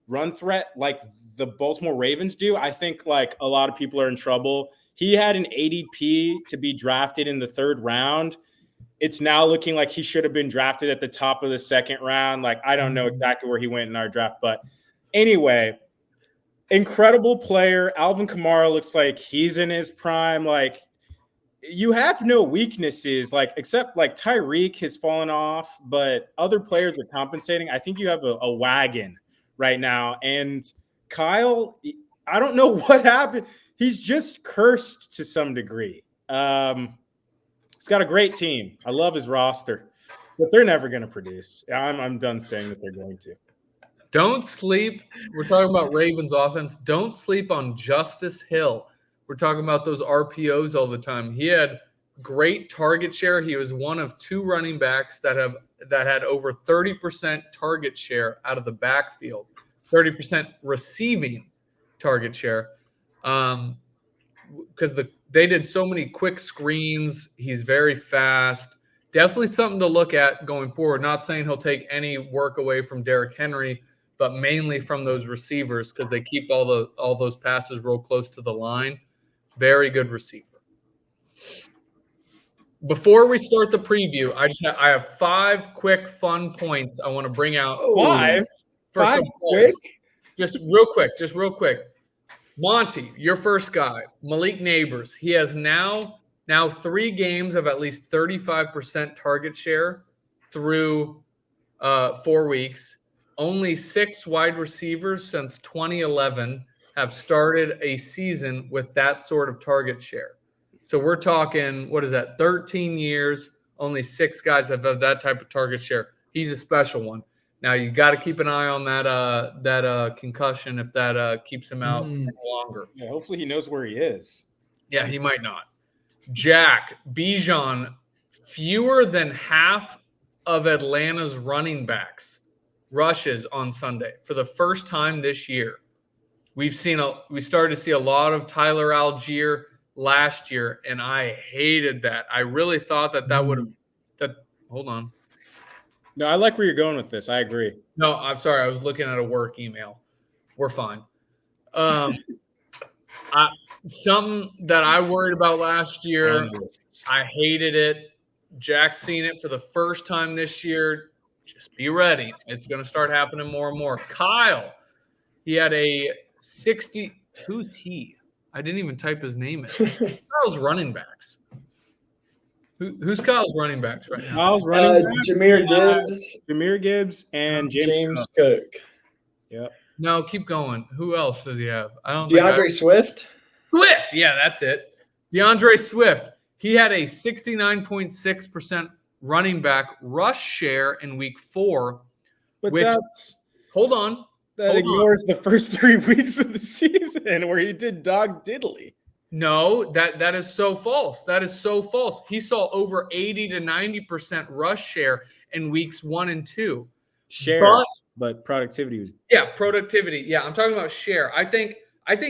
run threat like the Baltimore Ravens do, I think like a lot of people are in trouble. He had an ADP to be drafted in the 3rd round. It's now looking like he should have been drafted at the top of the 2nd round. Like, I don't know exactly where he went in our draft, but anyway, incredible player. Alvin Kamara looks like he's in his prime. Like, you have no weaknesses, like except like Tyreek has fallen off, but other players are compensating. I think you have a wagon right now. And Kyle, I don't know what happened. He's just cursed to some degree. He's got a great team. I love his roster, but they're never going to produce. I'm done saying that they're going to. Don't sleep. We're talking about Ravens offense. Don't sleep on Justice Hill. We're talking about those RPOs all the time. He had great target share. He was one of 2 running backs that had over 30% target share out of the backfield, 30% receiving target share. Because they did so many quick screens. He's very fast. Definitely something to look at going forward. Not saying he'll take any work away from Derrick Henry, but mainly from those receivers because they keep all those passes real close to the line. Very good receiver. Before we start the preview, I have 5 quick fun points I want to bring out. 5? For 5 some quick? Just real quick. Monty, your first guy, Malik Neighbors. He has now 3 games of at least 35% target share through 4 weeks. Only 6 wide receivers since 2011 have started a season with that sort of target share. So we're talking, 13 years, only 6 guys have had that type of target share. He's a special one. Now you got to keep an eye on that concussion if that keeps him out longer. Yeah, hopefully he knows where he is. Yeah, he might not. Jack Bijan, fewer than half of Atlanta's running backs rushes on Sunday for the first time this year. We started to see a lot of Tyler Algier last year, and I hated that. I really thought that would have – hold on. No, I like where you're going with this. I agree. No, I'm sorry. I was looking at a work email. We're fine. Something that I worried about last year, I hated it. Jack's seen it for the first time this year. Just be ready. It's going to start happening more and more. Kyle, he had a 60 – who's he? I didn't even type his name in. Kyle's running backs. Who's Kyle's running backs right now? Kyle's running back, Jameer Gibbs, and James Cook. Yep. No, keep going. Who else does he have? I don't DeAndre Swift. Swift. Yeah, that's it. DeAndre Swift. He had a 69.6% running back rush share in week 4. But hold on. That ignores the first 3 weeks of the season where he did dog diddly. No, that is so false. That is so false. He saw over 80 to 90% rush share in weeks 1 and 2. Share, but productivity was productivity. Yeah, I'm talking about share. I think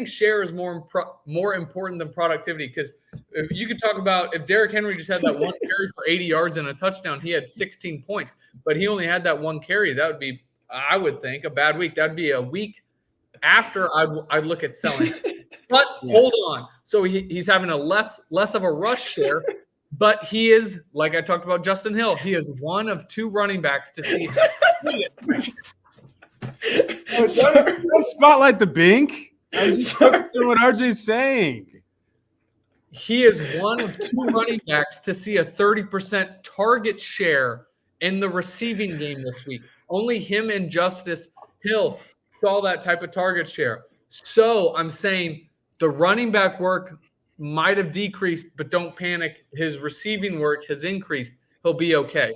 share is more important than productivity, because if you could talk about if Derrick Henry just had that one carry for 80 yards and a touchdown, he had 16 points, but he only had that one carry. That would be, I would think, a bad week. That would be a week after I'd look at selling. But hold on. So he's having a less of a rush share, but he is, like I talked about Justin Hill, he is one of 2 running backs to see. Don't spotlight the Bink. I'm just focusing on what RJ's saying. He is one of 2 running backs to see a 30% target share in the receiving game this week. Only him and Justice Hill saw that type of target share. So I'm saying the running back work might have decreased, but don't panic. His receiving work has increased. He'll be okay.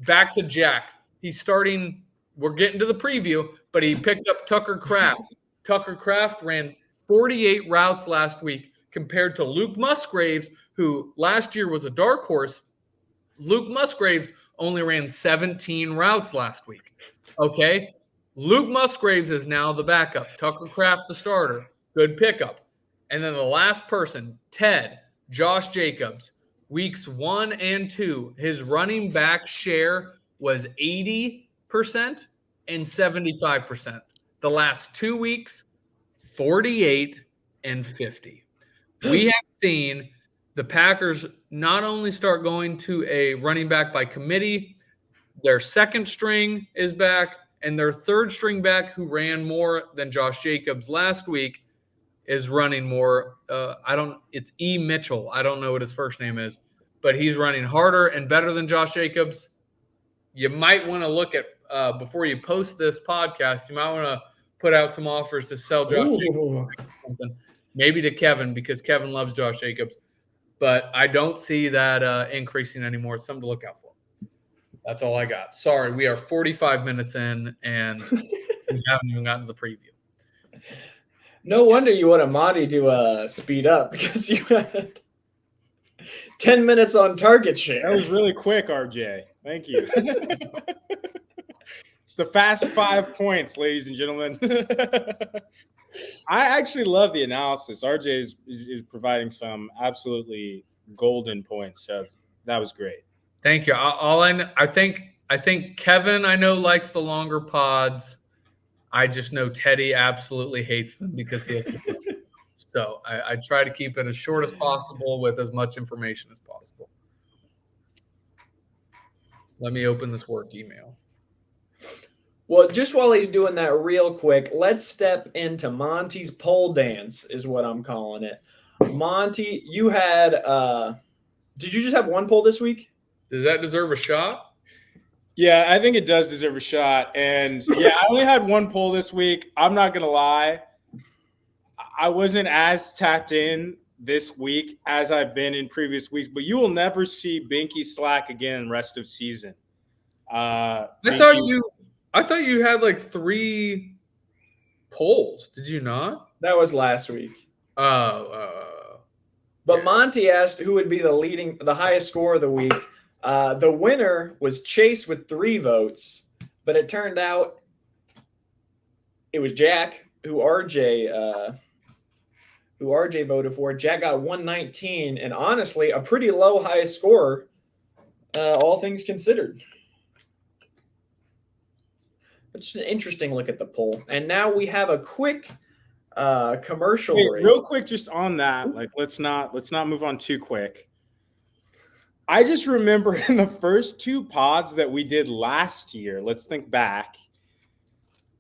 Back to Jack. He's starting. We're getting to the preview, but he picked up Tucker Kraft. Tucker Kraft ran 48 routes last week compared to Luke Musgraves, who last year was a dark horse. Luke Musgraves only ran 17 routes last week. Okay? Luke Musgraves is now the backup. Tucker Kraft the starter. Good pickup. And then the last person, Ted, Josh Jacobs, weeks 1 and 2, his running back share was 80% and 75%. The last 2 weeks, 48 and 50. We have seen the Packers not only start going to a running back by committee, their second string is back, and their third string back, who ran more than Josh Jacobs last week, is running more. It's E. Mitchell. I don't know what his first name is, but he's running harder and better than Josh Jacobs. You might want to look at, before you post this podcast, you might want to put out some offers to sell Josh Jacobs. Something. Maybe to Kevin, because Kevin loves Josh Jacobs. But I don't see that increasing anymore. It's something to look out for. That's all I got. Sorry, we are 45 minutes in, and we haven't even gotten to the preview. No wonder you want Amadi to speed up, because you had 10 minutes on target share. That was really quick, RJ. Thank you. It's the fast 5 points, ladies and gentlemen. I actually love the analysis. RJ is providing some absolutely golden points. So that was great. Thank you. I think Kevin, I know, likes the longer pods. I just know Teddy absolutely hates them because he has to do them. So I try to keep it as short as possible with as much information as possible. Let me open this work email. Well, just while he's doing that real quick, let's step into Monty's pole dance is what I'm calling it. Monty, you had did you just have one poll this week? Does that deserve a shot? Yeah, I think it does deserve a shot. And yeah, I only had one poll this week. I'm not going to lie. I wasn't as tapped in this week as I've been in previous weeks, but you will never see Binky slack again rest of season. I thought you had like 3 polls. Did you not? That was last week. But yeah. Monty asked who would be the highest score of the week. The winner was Chase with 3 votes, but it turned out it was Jack, who RJ voted for. Jack got 119, and honestly, a pretty low highest score, all things considered. But just an interesting look at the poll. And now we have a quick commercial break. Real quick, just on that, like let's not move on too quick. I just remember in the first 2 pods that we did last year, let's think back,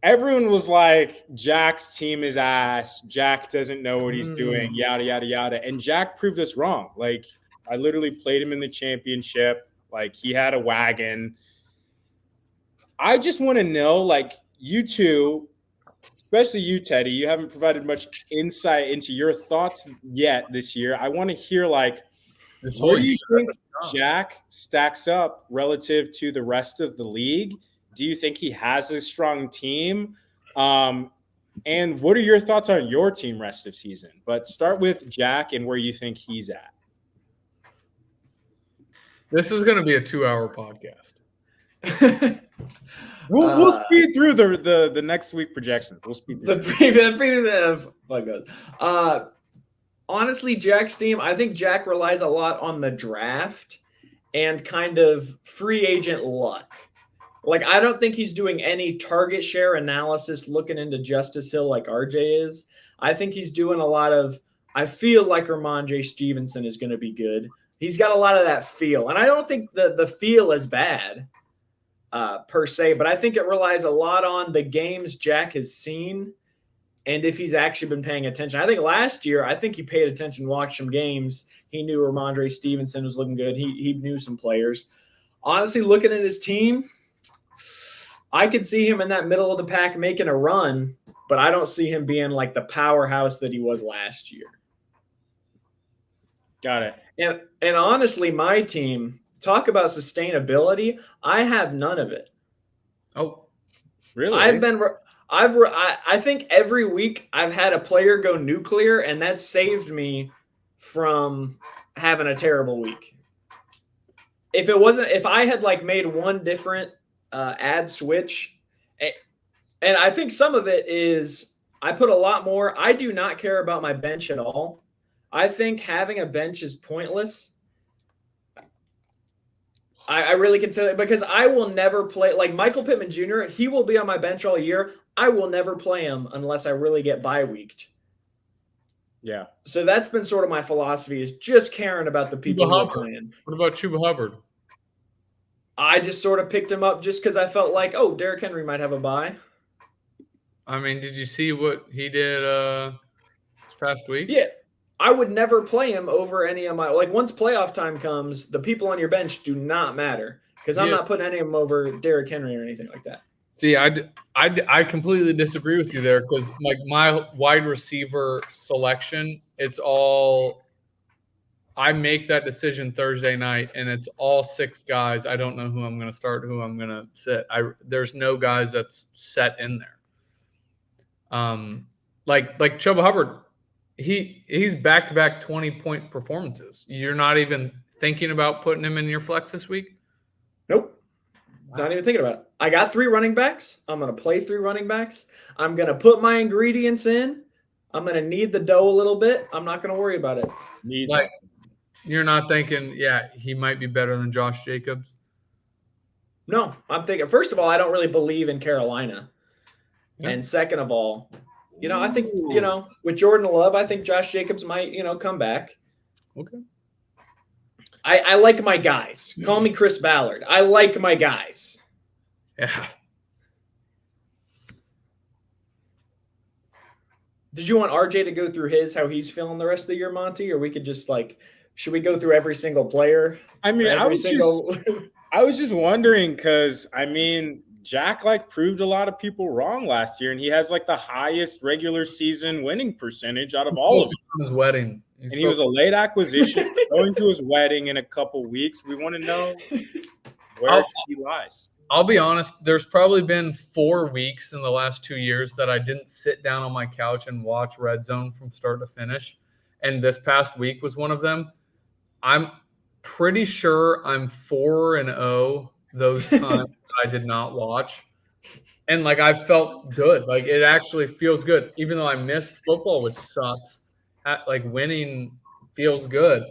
everyone was like, Jack's team is ass. Jack doesn't know what he's doing, yada, yada, yada. And Jack proved us wrong. Like, I literally played him in the championship. Like, he had a wagon. I just want to know, like, you two, especially you, Teddy, you haven't provided much insight into your thoughts yet this year. I want to hear, like, where do you think Jack stacks up relative to the rest of the league? Do you think he has a strong team? And what are your thoughts on your team rest of season? But start with Jack and where you think he's at. This is going to be a 2-hour podcast. We'll speed through the next week projections. We'll speed through the previews. My God. Honestly, Jack's team, I think Jack relies a lot on the draft and kind of free agent luck. Like, I don't think he's doing any target share analysis looking into Justice Hill like RJ is. I think he's doing a lot of, I feel like Ramondre Stevenson is going to be good. He's got a lot of that feel. And I don't think the feel is bad per se, but I think it relies a lot on the games Jack has seen and if he's actually been paying attention. I think last year, I think he paid attention, watched some games. He knew Ramondre Stevenson was looking good. He knew some players. Honestly, looking at his team, I could see him in that middle of the pack making a run, but I don't see him being like the powerhouse that he was last year. Got it. And honestly, my team, talk about sustainability, I have none of it. Oh, really? I think every week I've had a player go nuclear, and that saved me from having a terrible week. If I had like made one different ad switch, and I think some of it is I put a lot more. I do not care about my bench at all. I think having a bench is pointless. I really consider it because I will never play like Michael Pittman Jr. He will be on my bench all year. I will never play him unless I really get bye weeked. Yeah. So that's been sort of my philosophy, is just caring about the people who are playing. What about Chuba Hubbard? I just sort of picked him up just because I felt like, oh, Derrick Henry might have a bye. I mean, did you see what he did this past week? Yeah. I would never play him over any of my – like once playoff time comes, the people on your bench do not matter because I'm not putting any of them over Derrick Henry or anything like that. See, I completely disagree with you there because like my wide receiver selection, it's all – I make that decision Thursday night, and it's all 6 guys. I don't know who I'm going to start, who I'm going to sit. There's no guys that's set in there. Like Chuba Hubbard – He's back-to-back 20-point performances. You're not even thinking about putting him in your flex this week? Nope. Wow. Not even thinking about it. I got 3 running backs. I'm going to play 3 running backs. I'm going to put my ingredients in. I'm going to knead the dough a little bit. I'm not going to worry about it. You're not thinking, he might be better than Josh Jacobs? No. I'm thinking, first of all, I don't really believe in Carolina. Yeah. And second of all, I think, with Jordan Love, I think Josh Jacobs might, come back. Okay. I like my guys. Call me Chris Ballard. I like my guys. Yeah. Did you want RJ to go through how he's feeling the rest of the year, Monty? Or we could just should we go through every single player? I mean, I was just wondering because, Jack proved a lot of people wrong last year, and he has the highest regular season winning percentage out of all of them. His wedding, he was a late acquisition, going to his wedding in a couple weeks. We want to know where he lies. I'll be honest. There's probably been 4 weeks in the last 2 years that I didn't sit down on my couch and watch Red Zone from start to finish, and this past week was one of them. I'm pretty sure I'm 4-0 those times. I did not watch, and I felt good. It actually feels good, even though I missed football, which sucks. Winning feels good,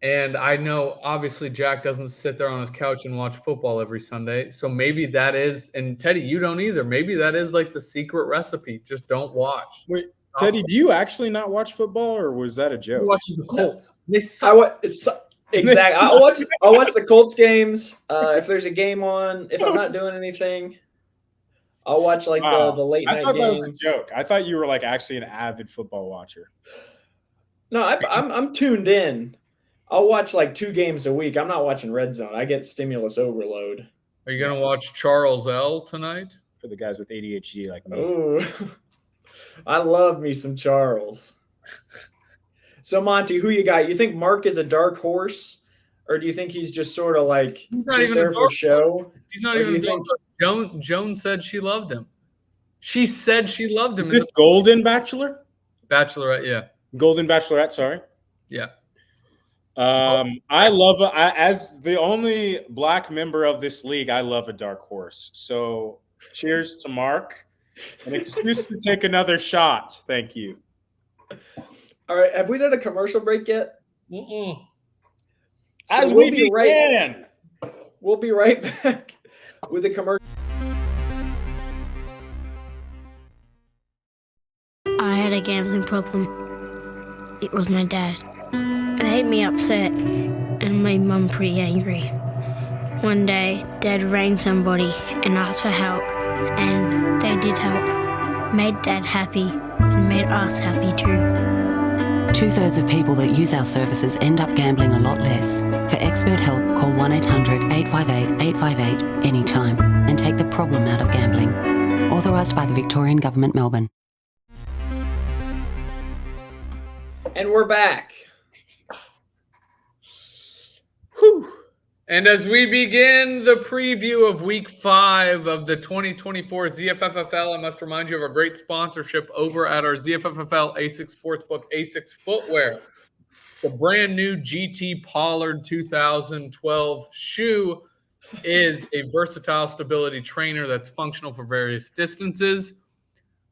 and I know obviously Jack doesn't sit there on his couch and watch football every Sunday, so maybe that is. And Teddy, you don't either. Maybe that is the secret recipe. Just don't watch. Wait, Teddy, do you actually not watch football, or was that a joke? He watches the Colts. They suck. Exactly. I'll watch the Colts games. If there's a game on, if I'm not doing anything, I'll watch the late night games. I thought that was a joke. I thought you were actually an avid football watcher. No, I'm tuned in. I'll watch like 2 games a week. I'm not watching Red Zone. I get stimulus overload. Are you going to watch Charles L tonight? For the guys with ADHD like me. Ooh. I love me some Charles. So, Monty, who you got? You think Mark is a dark horse? Or do you think he's just sort of like just there for show? He's not even a dark horse. Joan said she loved him. She said she loved him. This Golden Bachelor? Bachelorette, yeah. Golden Bachelorette, sorry. Yeah. I love as the only black member of this league, I love a dark horse. So cheers to Mark. An excuse to take another shot. Thank you. All right. Have we done a commercial break yet? Mm-mm. As so we'll be right back with a commercial. I had a gambling problem. It was my dad. It made me upset and made Mum pretty angry. One day, Dad rang somebody and asked for help, and they did help. Made Dad happy and made us happy too. 2/3 of people that use our services end up gambling a lot less. For expert help, call 1-800-858-858 anytime and take the problem out of gambling. Authorised by the Victorian Government, Melbourne. And we're back. Whew. And as we begin the preview of Week 5 of the 2024 ZFFFL, I must remind you of our great sponsorship over at our ZFFFL ASICS Sportsbook, ASICS Footwear. The brand new GT Pollard 2012 shoe is a versatile stability trainer that's functional for various distances.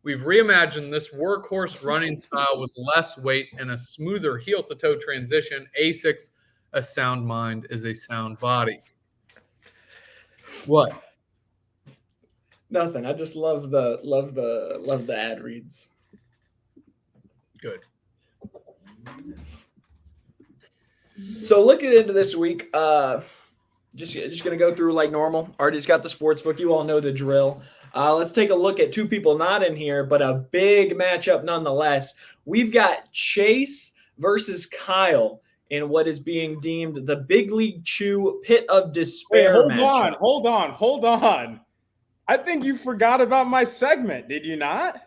We've reimagined this workhorse running style with less weight and a smoother heel-to-toe transition. ASICS, a sound mind is a sound body. What? Nothing. I just love the ad reads. Good. So looking into this week, just gonna go through like normal. Artie's got the sports book. You all know the drill. Let's take a look at 2 people not in here, but a big matchup nonetheless. We've got Chase versus Kyle in what is being deemed the Big League Chew Pit of Despair matchup. Hold on. I think you forgot about my segment. Did you not?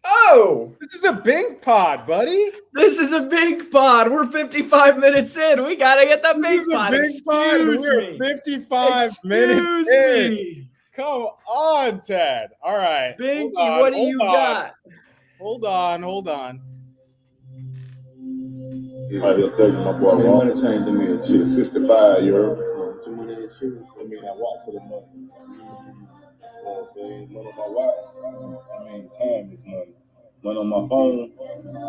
Oh! This is a Bink pod, buddy. This is a Bink pod. We're 55 minutes in. We got to get the Bink pod. We're 55 minutes in. Come on, Ted. All right. Binky, what do you got? Hold on. How you thinking, my boy? Well, money changed to me. Shit, 65, you heard? Too money in shoes. I mean, I walk for the money. You know what I'm saying? Money on my watch. I mean, time is money. Money on my phone.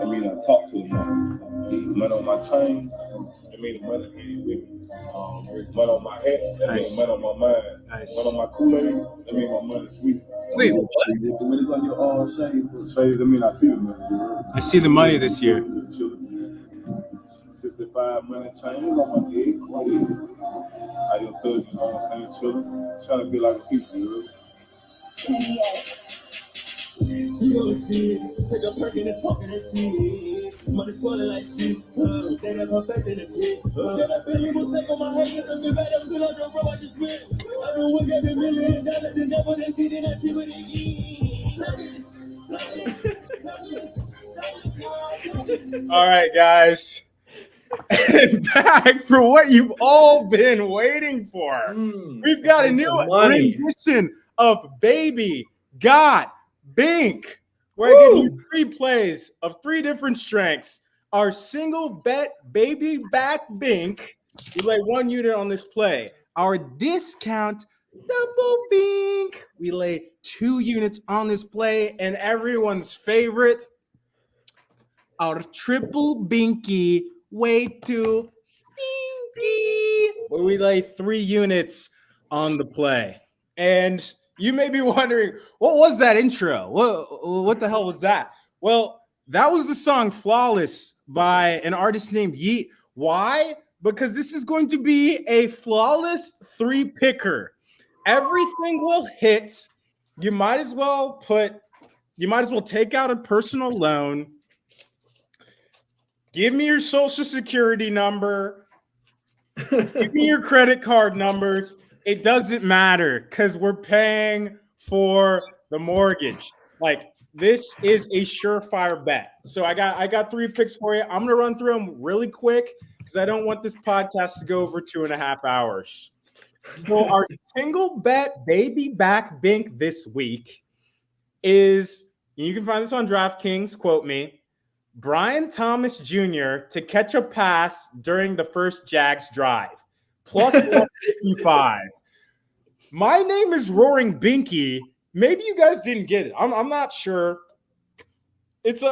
I mean, I talk to the money. Money on my chain. I mean, the money here with me. Money on my head. I mean, money on my mind. Nice. Money on my Kool-Aid. I mean, my money's sweet. Wait, what? The money's on your shades. Shades. I mean, I see the money. I see the money this year. 65 money chains on my dick. I am thug, you know what I'm saying? Chilling. Trying to be like a piece, you know? You know the fees, take a perk and it's fucking the fees. Money swollen like fees, they never back in the pit. Then I feel will take on my head, get them right up to the road, I just went. I don't want $1 million, the devil that shit in that shit with it. All right, guys. And back for what you've all been waiting for. We've got a new rendition of Baby Got Bink, where I give you 3 plays of 3 different strengths. Our single bet Baby Back Bink, we lay 1 unit on this play. Our discount double Bink, we lay 2 units on this play. And everyone's favorite, our triple Binky, way too stinky, where we lay 3 units on the play. And you may be wondering, what was that intro? What the hell was that? Well, that was the song Flawless by an artist named Yeet. Why? Because this is going to be a flawless 3-picker. Everything will hit. You might as well take out a personal loan. Give me your social security number. Give me your credit card numbers. It doesn't matter because we're paying for the mortgage. Like, this is a surefire bet. So I got 3 picks for you. I'm gonna run through them really quick because I don't want this podcast to go over 2.5 hours. So our single bet baby back Bink this week is, you can find this on DraftKings, quote me, Brian Thomas Jr. to catch a pass during the first Jags drive, plus 155. My name is Roaring Binky. Maybe you guys didn't get it. I'm not sure. It's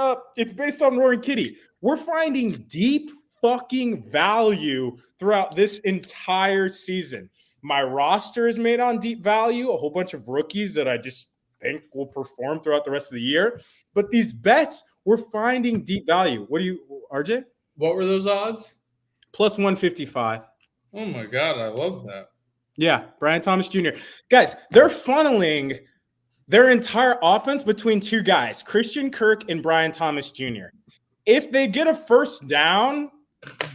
based on Roaring Kitty. We're finding deep fucking value throughout this entire season. My roster is made on deep value, a whole bunch of rookies that I just think will perform throughout the rest of the year. But these bets, we're finding deep value. What do you, RJ? What were those odds? Plus 155. Oh my God, I love that. Yeah, Brian Thomas Jr. Guys, they're funneling their entire offense between 2 guys, Christian Kirk and Brian Thomas Jr. If they get a first down,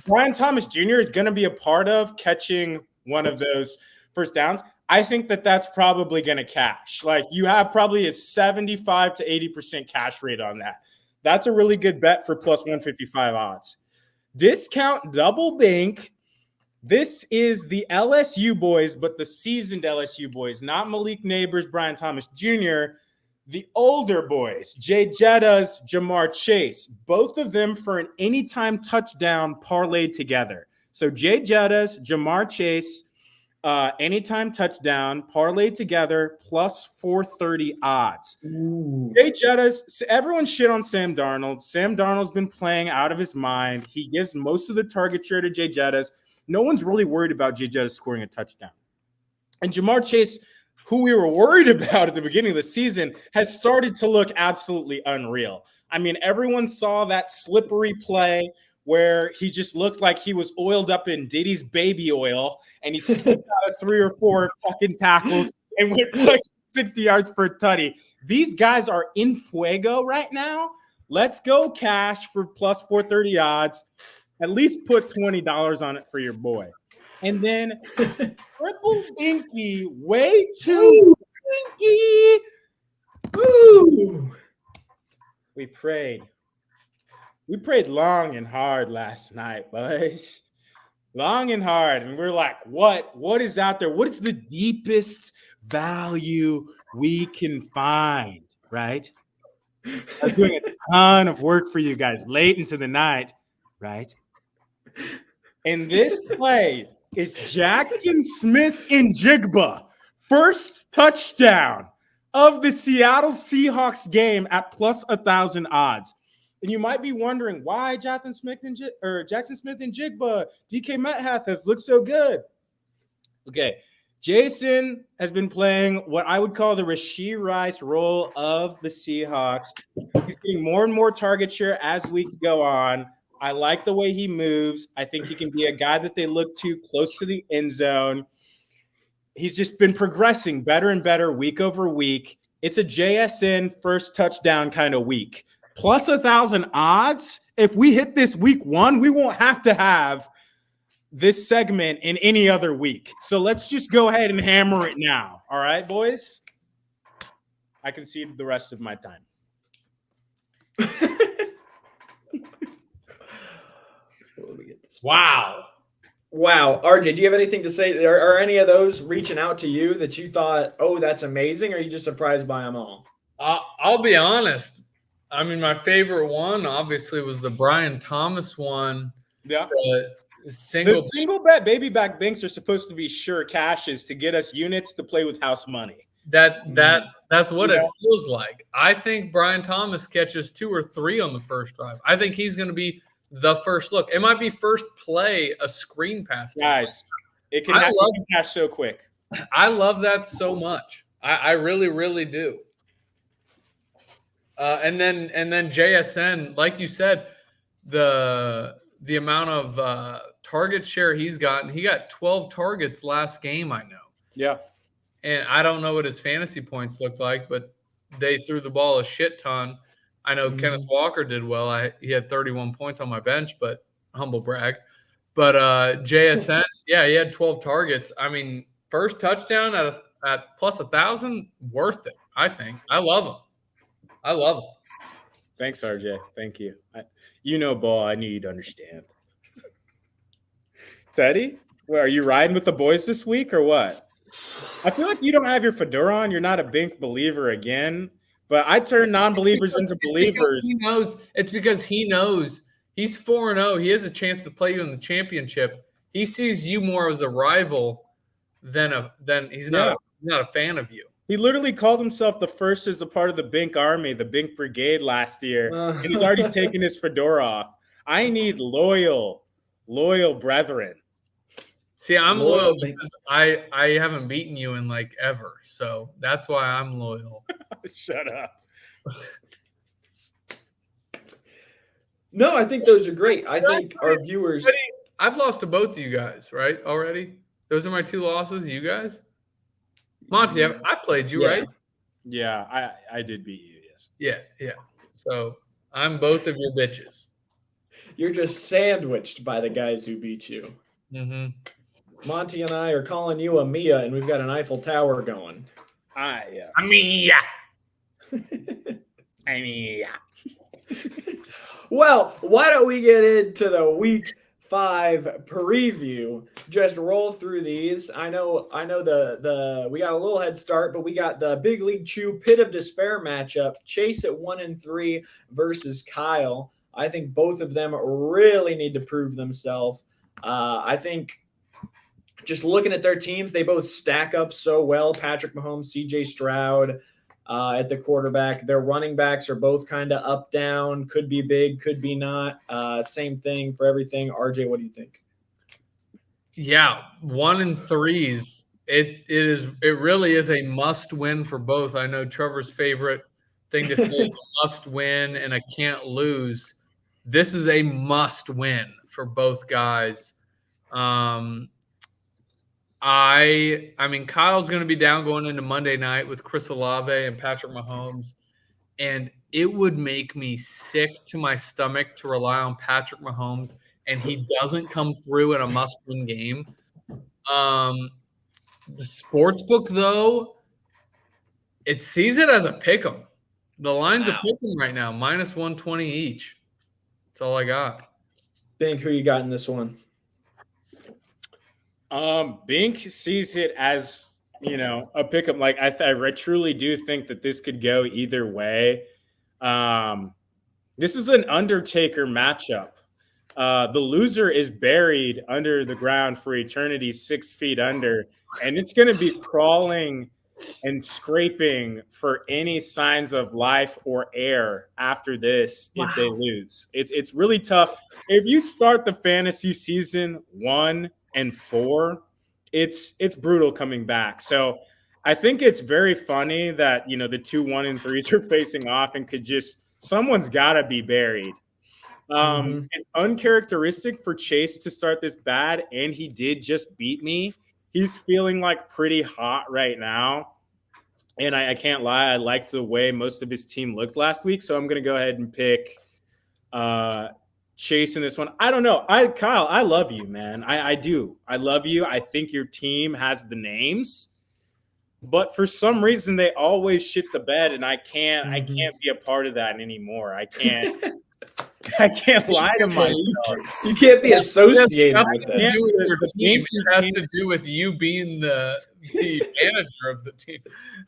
Brian Thomas Jr. is going to be a part of catching one of those first downs. I think that that's probably going to cash. Like, you have probably a 75 to 80% cash rate on that. That's a really good bet for plus 155 odds. Discount double Bink. This is the LSU boys, but the seasoned LSU boys, not Malik Neighbors, Brian Thomas Jr., the older boys, Jay Jettas, Jamar Chase, both of them for an anytime touchdown parlayed together. So Jay Jettas, Jamar Chase, anytime touchdown parlayed together, plus 430 odds. Ooh. Jay Jettas, everyone shit on Sam Darnold. Sam Darnold's been playing out of his mind. He gives most of the target share to Jay Jettas. No one's really worried about Jay Jettas scoring a touchdown. And Jamar Chase, who we were worried about at the beginning of the season, has started to look absolutely unreal. I mean, everyone saw that slippery play where he just looked like he was oiled up in Diddy's baby oil, and he slipped out of 3 or 4 fucking tackles and went like 60 yards per tutty. These guys are in fuego right now. Let's go cash for plus 430 odds. At least put $20 on it for your boy. And then triple Binky, way too Binky. Ooh. We prayed. We prayed long and hard last night, boys. Long and hard. And we're like, what is out there? What is the deepest value we can find, right? I was doing a ton of work for you guys late into the night, right? And this play is Jackson Smith-Njigba, first touchdown of the Seattle Seahawks game at plus 1,000 odds. And you might be wondering why Jackson Smith-Njigba, DK Metcalf has looked so good. Okay, Jason has been playing what I would call the Rashee Rice role of the Seahawks. He's getting more and more target share as weeks go on. I like the way he moves. I think he can be a guy that they look to close to the end zone. He's just been progressing better and better week over week. It's a JSN first touchdown kind of week. Plus 1,000 odds. If we hit this week 1, we won't have to have this segment in any other week. So let's just go ahead and hammer it now. All right, boys? I concede the rest of my time. Wow. RJ, do you have anything to say? Are any of those reaching out to you that you thought, oh, that's amazing? Or are you just surprised by them all? I'll be honest. I mean, my favorite one obviously was the Brian Thomas one. Yeah. The single bet baby back Binks are supposed to be sure cashes to get us units to play with house money. That's what it feels like. I think Brian Thomas catches 2 or 3 on the first drive. I think he's going to be the first look. It might be first play, a screen pass. Guys, it can happen cash so quick. I love that so much. I really, really do. And then JSN, like you said, the amount of target share he's gotten. He got 12 targets last game, I know. Yeah. And I don't know what his fantasy points look like, but they threw the ball a shit ton. I know Kenneth Walker did well. He had 31 points on my bench, but humble brag. But JSN, yeah, he had 12 targets. I mean, first touchdown at plus 1,000, worth it, I think. I love him. Thanks, RJ. Thank you. Ball, I need you to understand. Teddy, are you riding with the boys this week or what? I feel like you don't have your fedora on. You're not a Bink believer again. But I turn non-believers into believers. It's because he knows he's 4-0. He has a chance to play you in the championship. He sees you more as a rival than he's not a fan of you. He literally called himself the first as a part of the Bink Army, the Bink Brigade last year, and he's already taken his fedora off. I need loyal brethren. See, I'm loyal because I haven't beaten you in like ever, so that's why I'm loyal. Shut up. No, I think those are great. I think our viewers. I've lost to both of you guys, right? Already, those are my 2 losses. You guys, Monty, I played you, right? Yeah, I did beat you. Yes. Yeah. So I'm both of your bitches. You're just sandwiched by the guys who beat you. Mm-hmm. Monty and I are calling you a Mia, and we've got an Eiffel Tower going. Mia. Well, why don't we get into the Week 5 preview? Just roll through these. I know we got a little head start, but we got the Big League Chew Pit of Despair matchup. Chase at 1-3 versus Kyle. I think both of them really need to prove themselves. I think just looking at their teams, they both stack up so well. Patrick Mahomes, CJ Stroud at the quarterback. Their running backs are both kind of up, down, could be big, could be not. Same thing for everything. RJ, what do you think? Yeah, 1-3s. It really is a must win for both. I know Trevor's favorite thing to say is a must win and a can't lose. This is a must win for both guys. I mean, Kyle's going to be down going into Monday night with Chris Olave and Patrick Mahomes, and it would make me sick to my stomach to rely on Patrick Mahomes, and he doesn't come through in a must-win game. The sportsbook, though, it sees it as a pick'em. The line's a pick'em right now, -120 each. That's all I got. Bink, who you got in this one? Bink sees it as, a pickup. Like I truly do think that this could go either way. This is an Undertaker matchup. The loser is buried under the ground for eternity, 6 feet under, and it's going to be crawling and scraping for any signs of life or air after this. If they lose. It's really tough. If you start the fantasy season 1-4, it's brutal coming back. So I think it's very funny that, the 2 1-3s are facing off and someone's got to be buried. It's uncharacteristic for Chase to start this bad, and he did just beat me. He's feeling like pretty hot right now. And I can't lie, I liked the way most of his team looked last week. So I'm going to go ahead and pick Chase in this one. I don't know. Kyle, I love you, man. I do. I love you. I think your team has the names. But for some reason, they always shit the bed, and I can't be a part of that anymore. I can't lie to myself. You can't be associated with that. It has to do with you being the manager of the team.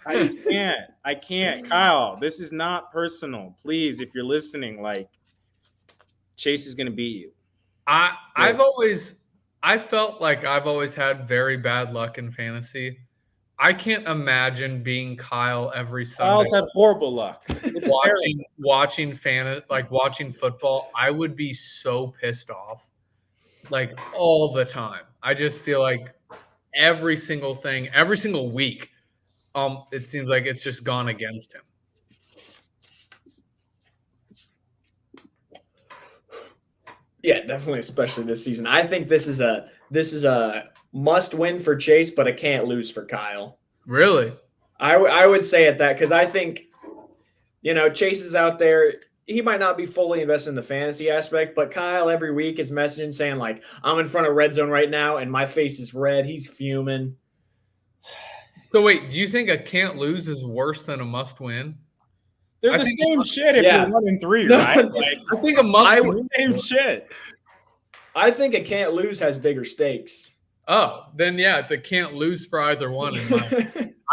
I can't. Kyle, this is not personal. Please, if you're listening, Chase is going to beat you. I felt like I've always had very bad luck in fantasy. I can't imagine being Kyle every Sunday. Kyle's had horrible luck. Watching football, I would be so pissed off, all the time. I just feel like every single week, it seems like it's just gone against him. Yeah, definitely, especially this season. I think this is a must win for Chase, but a can't lose for Kyle. Really? I would say at that, because I think Chase is out there. He might not be fully invested in the fantasy aspect, but Kyle every week is messaging saying, like, I'm in front of red zone right now, and my face is red. He's fuming. So, wait, do you think a can't lose is worse than a must win? They're the same shit if you're 1-3, right? Like, I think a must win. Same shit. I think a can't lose has bigger stakes. Oh, then yeah, it's a can't lose for either one.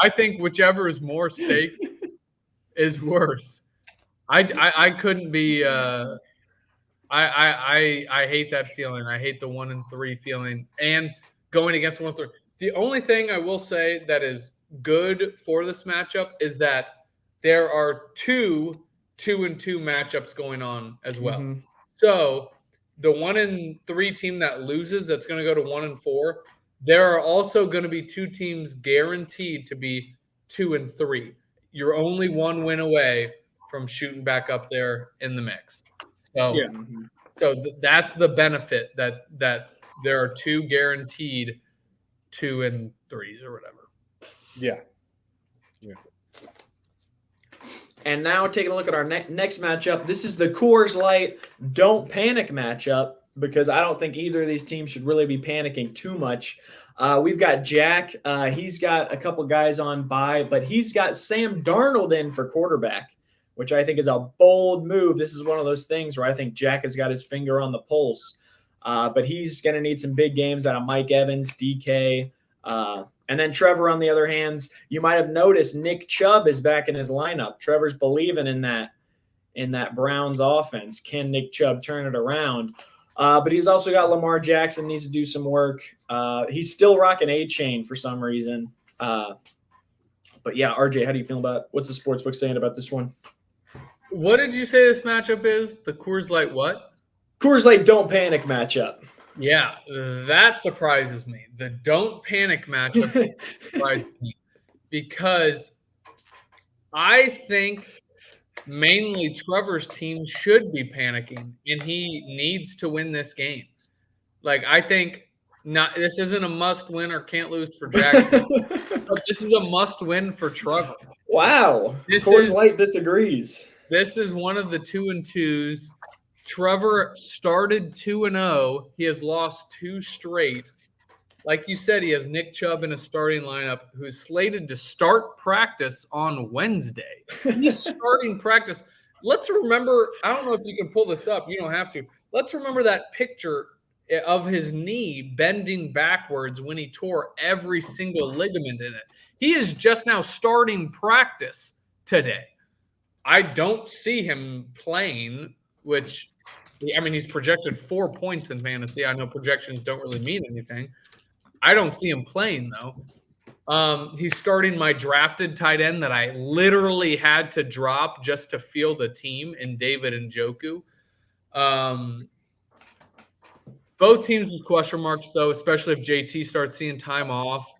I think whichever is more stakes is worse. I couldn't be. I hate that feeling. I hate the 1-3 feeling and going against 1-3. The only thing I will say that is good for this matchup is that there are 2 2-2 matchups going on as well. Mm-hmm. So the 1-3 team that loses, that's going to go to 1-4. There are also going to be 2 teams guaranteed to be 2-3. You're only 1 win away from shooting back up there in the mix. So, that's the benefit that there are 2 guaranteed 2-3s or whatever. Yeah. And now taking a look at our next matchup. This is the Coors Light Don't Panic matchup because I don't think either of these teams should really be panicking too much. We've got Jack. He's got a couple guys on bye, but he's got Sam Darnold in for quarterback, which I think is a bold move. This is one of those things where I think Jack has got his finger on the pulse. But he's going to need some big games out of Mike Evans, DK, and then Trevor, on the other hand, you might have noticed Nick Chubb is back in his lineup. Trevor's believing in that Browns offense. Can Nick Chubb turn it around? But he's also got Lamar Jackson, needs to do some work. He's still rocking A-Chain for some reason. But yeah, RJ, how do you feel about what's the sportsbook saying about this one? What did you say this matchup is? The Coors Light what? Coors Light Don't Panic matchup. Yeah, that surprises me. The Don't Panic matchup surprises me because I think mainly Trevor's team should be panicking, and he needs to win this game. Like, I think this isn't a must-win or can't lose for Jack. This is a must-win for Trevor. Wow. Coors Light disagrees. This is one of the 2-2s. Trevor started 2-0. He has lost 2 straight. Like you said, he has Nick Chubb in a starting lineup who's slated to start practice on Wednesday. He's starting practice. Let's remember, I don't know if you can pull this up. You don't have to. Let's remember that picture of his knee bending backwards when he tore every single ligament in it. He is just now starting practice today. I don't see him playing, which – I mean, he's projected 4 points in fantasy. I know projections don't really mean anything. I don't see him playing, though. He's starting my drafted tight end that I literally had to drop just to field a team in David Njoku. Both teams with question marks, though, especially if JT starts seeing time off.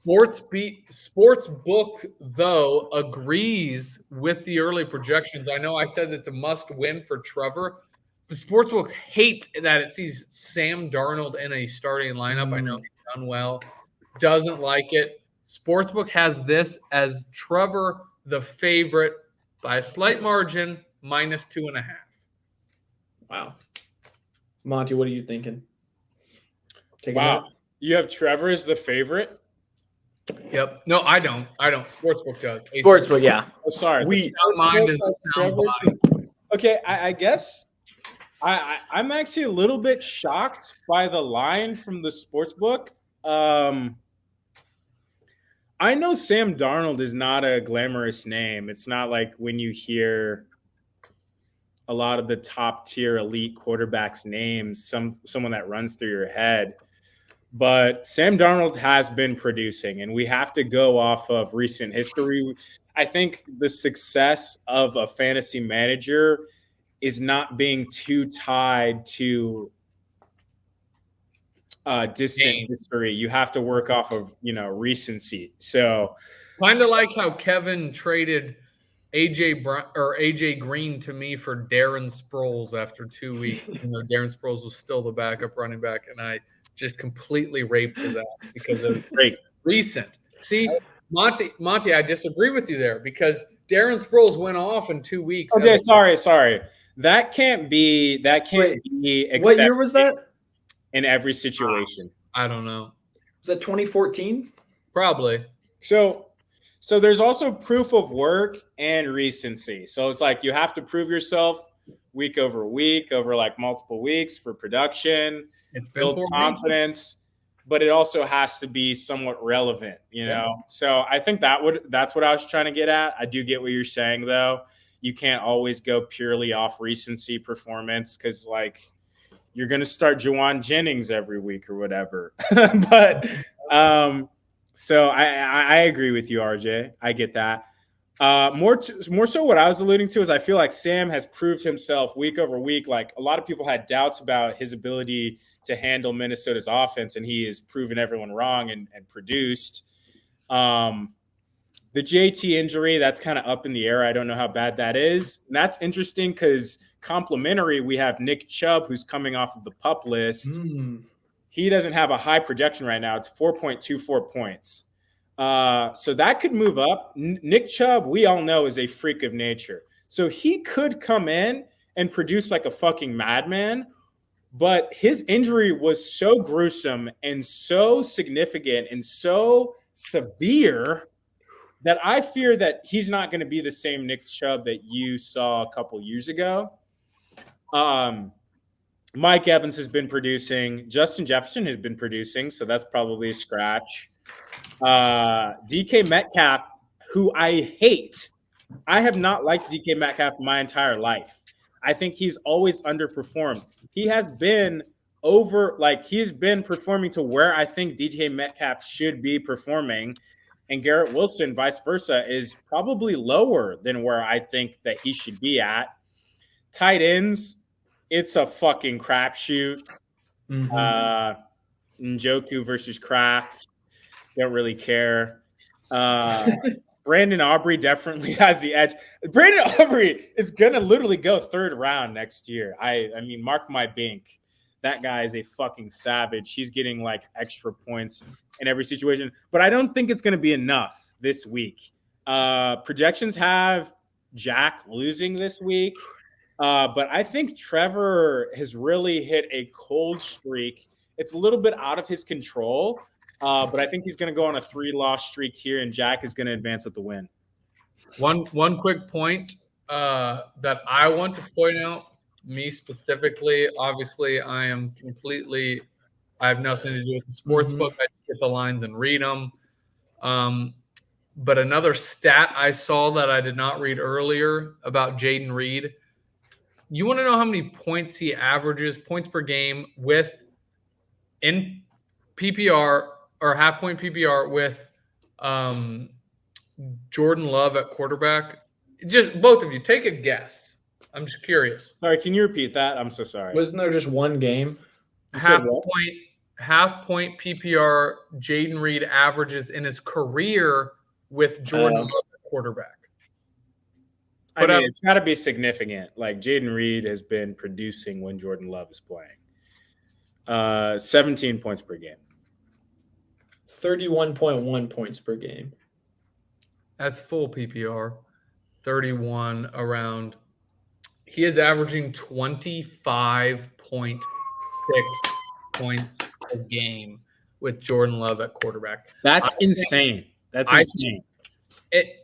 Sportsbook, though, agrees with the early projections. I know I said it's a must-win for Trevor. The sportsbook hates that it sees Sam Darnold in a starting lineup. I know he's done well. Doesn't like it. Sportsbook has this as Trevor the favorite by a slight margin, -2.5. Wow. Monty, what are you thinking? Wow. You have Trevor as the favorite? Yep. No, I don't. Sportsbook does. Sportsbook, yeah. Oh, sorry. Mine is the sound body. Okay, I guess I'm actually a little bit shocked by the line from the sportsbook. I know Sam Darnold is not a glamorous name. It's not like when you hear a lot of the top tier elite quarterbacks' names, someone that runs through your head. But Sam Darnold has been producing, and we have to go off of recent history. I think the success of a fantasy manager is not being too tied to distant history. You have to work off of, recency. So kind of like how Kevin traded AJ Green to me for Darren Sproles after 2 weeks. Darren Sproles was still the backup running back, and I just completely raped his ass because it was recent. See, Monty, I disagree with you there because Darren Sproles went off in 2 weeks. Okay, sorry. That can't be Wait, be what year was that? in every situation. I don't know. Was that 2014? Probably. So there's also proof of work and recency. So it's like you have to prove yourself week over week, over like multiple weeks for production, It's been build 4 weeks. confidence, but it also has to be somewhat relevant, you know? So I think that's what I was trying to get at. I do get what you're saying though. You can't always go purely off recency performance because like you're going to start Juwan Jennings every week or whatever. But so I agree with you, RJ. I get that. More so what I was alluding to is I feel like Sam has proved himself week over week. Like a lot of people had doubts about his ability to handle Minnesota's offense, and he has proven everyone wrong and produced. The JT injury, that's kind of up in the air. I don't know how bad that is. And that's interesting because complimentary, we have Nick Chubb, who's coming off of the PUP list. He doesn't have a high projection right now. It's 4.24 points. So that could move up. Nick Chubb, we all know, is a freak of nature. So he could come in and produce like a fucking madman. But his injury was so gruesome and so significant and so severe that I fear that he's not going to be the same Nick Chubb that you saw a couple years ago. Mike Evans has been producing. Justin Jefferson has been producing, so that's probably a scratch. DK Metcalf, who I hate. I have not liked DK Metcalf my entire life. I think he's always underperformed. He has been he's been performing to where I think DK Metcalf should be performing. And Garrett Wilson, vice versa, is probably lower than where I think that he should be at. Tight ends, it's a fucking crapshoot. Njoku versus Kraft. Don't really care. Brandon Aubrey definitely has the edge. Brandon Aubrey is going to literally go third round next year. I mean, mark my Bink. That guy is a fucking savage. He's getting like extra points in every situation. But I don't think it's going to be enough this week. Projections have Jack losing this week. But I think Trevor has really hit a cold streak. It's a little bit out of his control. But I think he's going to go on a 3-loss streak here, and Jack is going to advance with the win. One quick point that I want to point out, me specifically. Obviously, I have nothing to do with the sports book. I get the lines and read them. But another stat I saw that I did not read earlier about Jaden Reed. You want to know how many points he averages, points per game in PPR or half-point PPR with Jordan Love at quarterback? Just both of you, take a guess. I'm just curious. Sorry, can you repeat that? I'm so sorry. Wasn't there just one game? Half-point PPR Jaden Reed averages in his career with Jordan Love at quarterback. I mean, it's got to be significant. Like, Jaden Reed has been producing when Jordan Love is playing. 17 points per game. 31.1 points per game. That's full PPR. 31 around. He is averaging 25.6 points a game with Jordan Love at quarterback. That's insane. That's insane.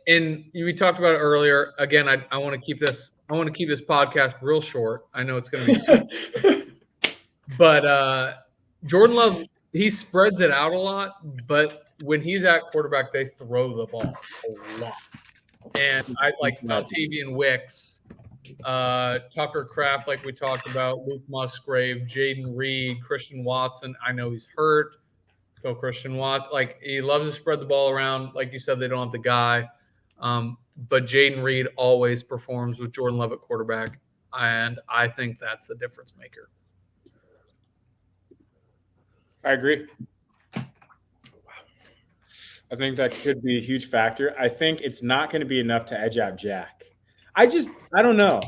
And we talked about it earlier. Again, I want to keep this podcast real short. I know it's going to be short. But Jordan Love, he spreads it out a lot, but when he's at quarterback, they throw the ball a lot. And I like Montavian Wicks, Tucker Kraft, like we talked about, Luke Musgrave, Jaden Reed, Christian Watson. I know he's hurt. Go Christian Watson. Like, he loves to spread the ball around. Like you said, they don't have the guy. But Jaden Reed always performs with Jordan Love at quarterback, and I think that's a difference maker. I agree. I think that could be a huge factor. I think it's not going to be enough to edge out Jack. I don't know.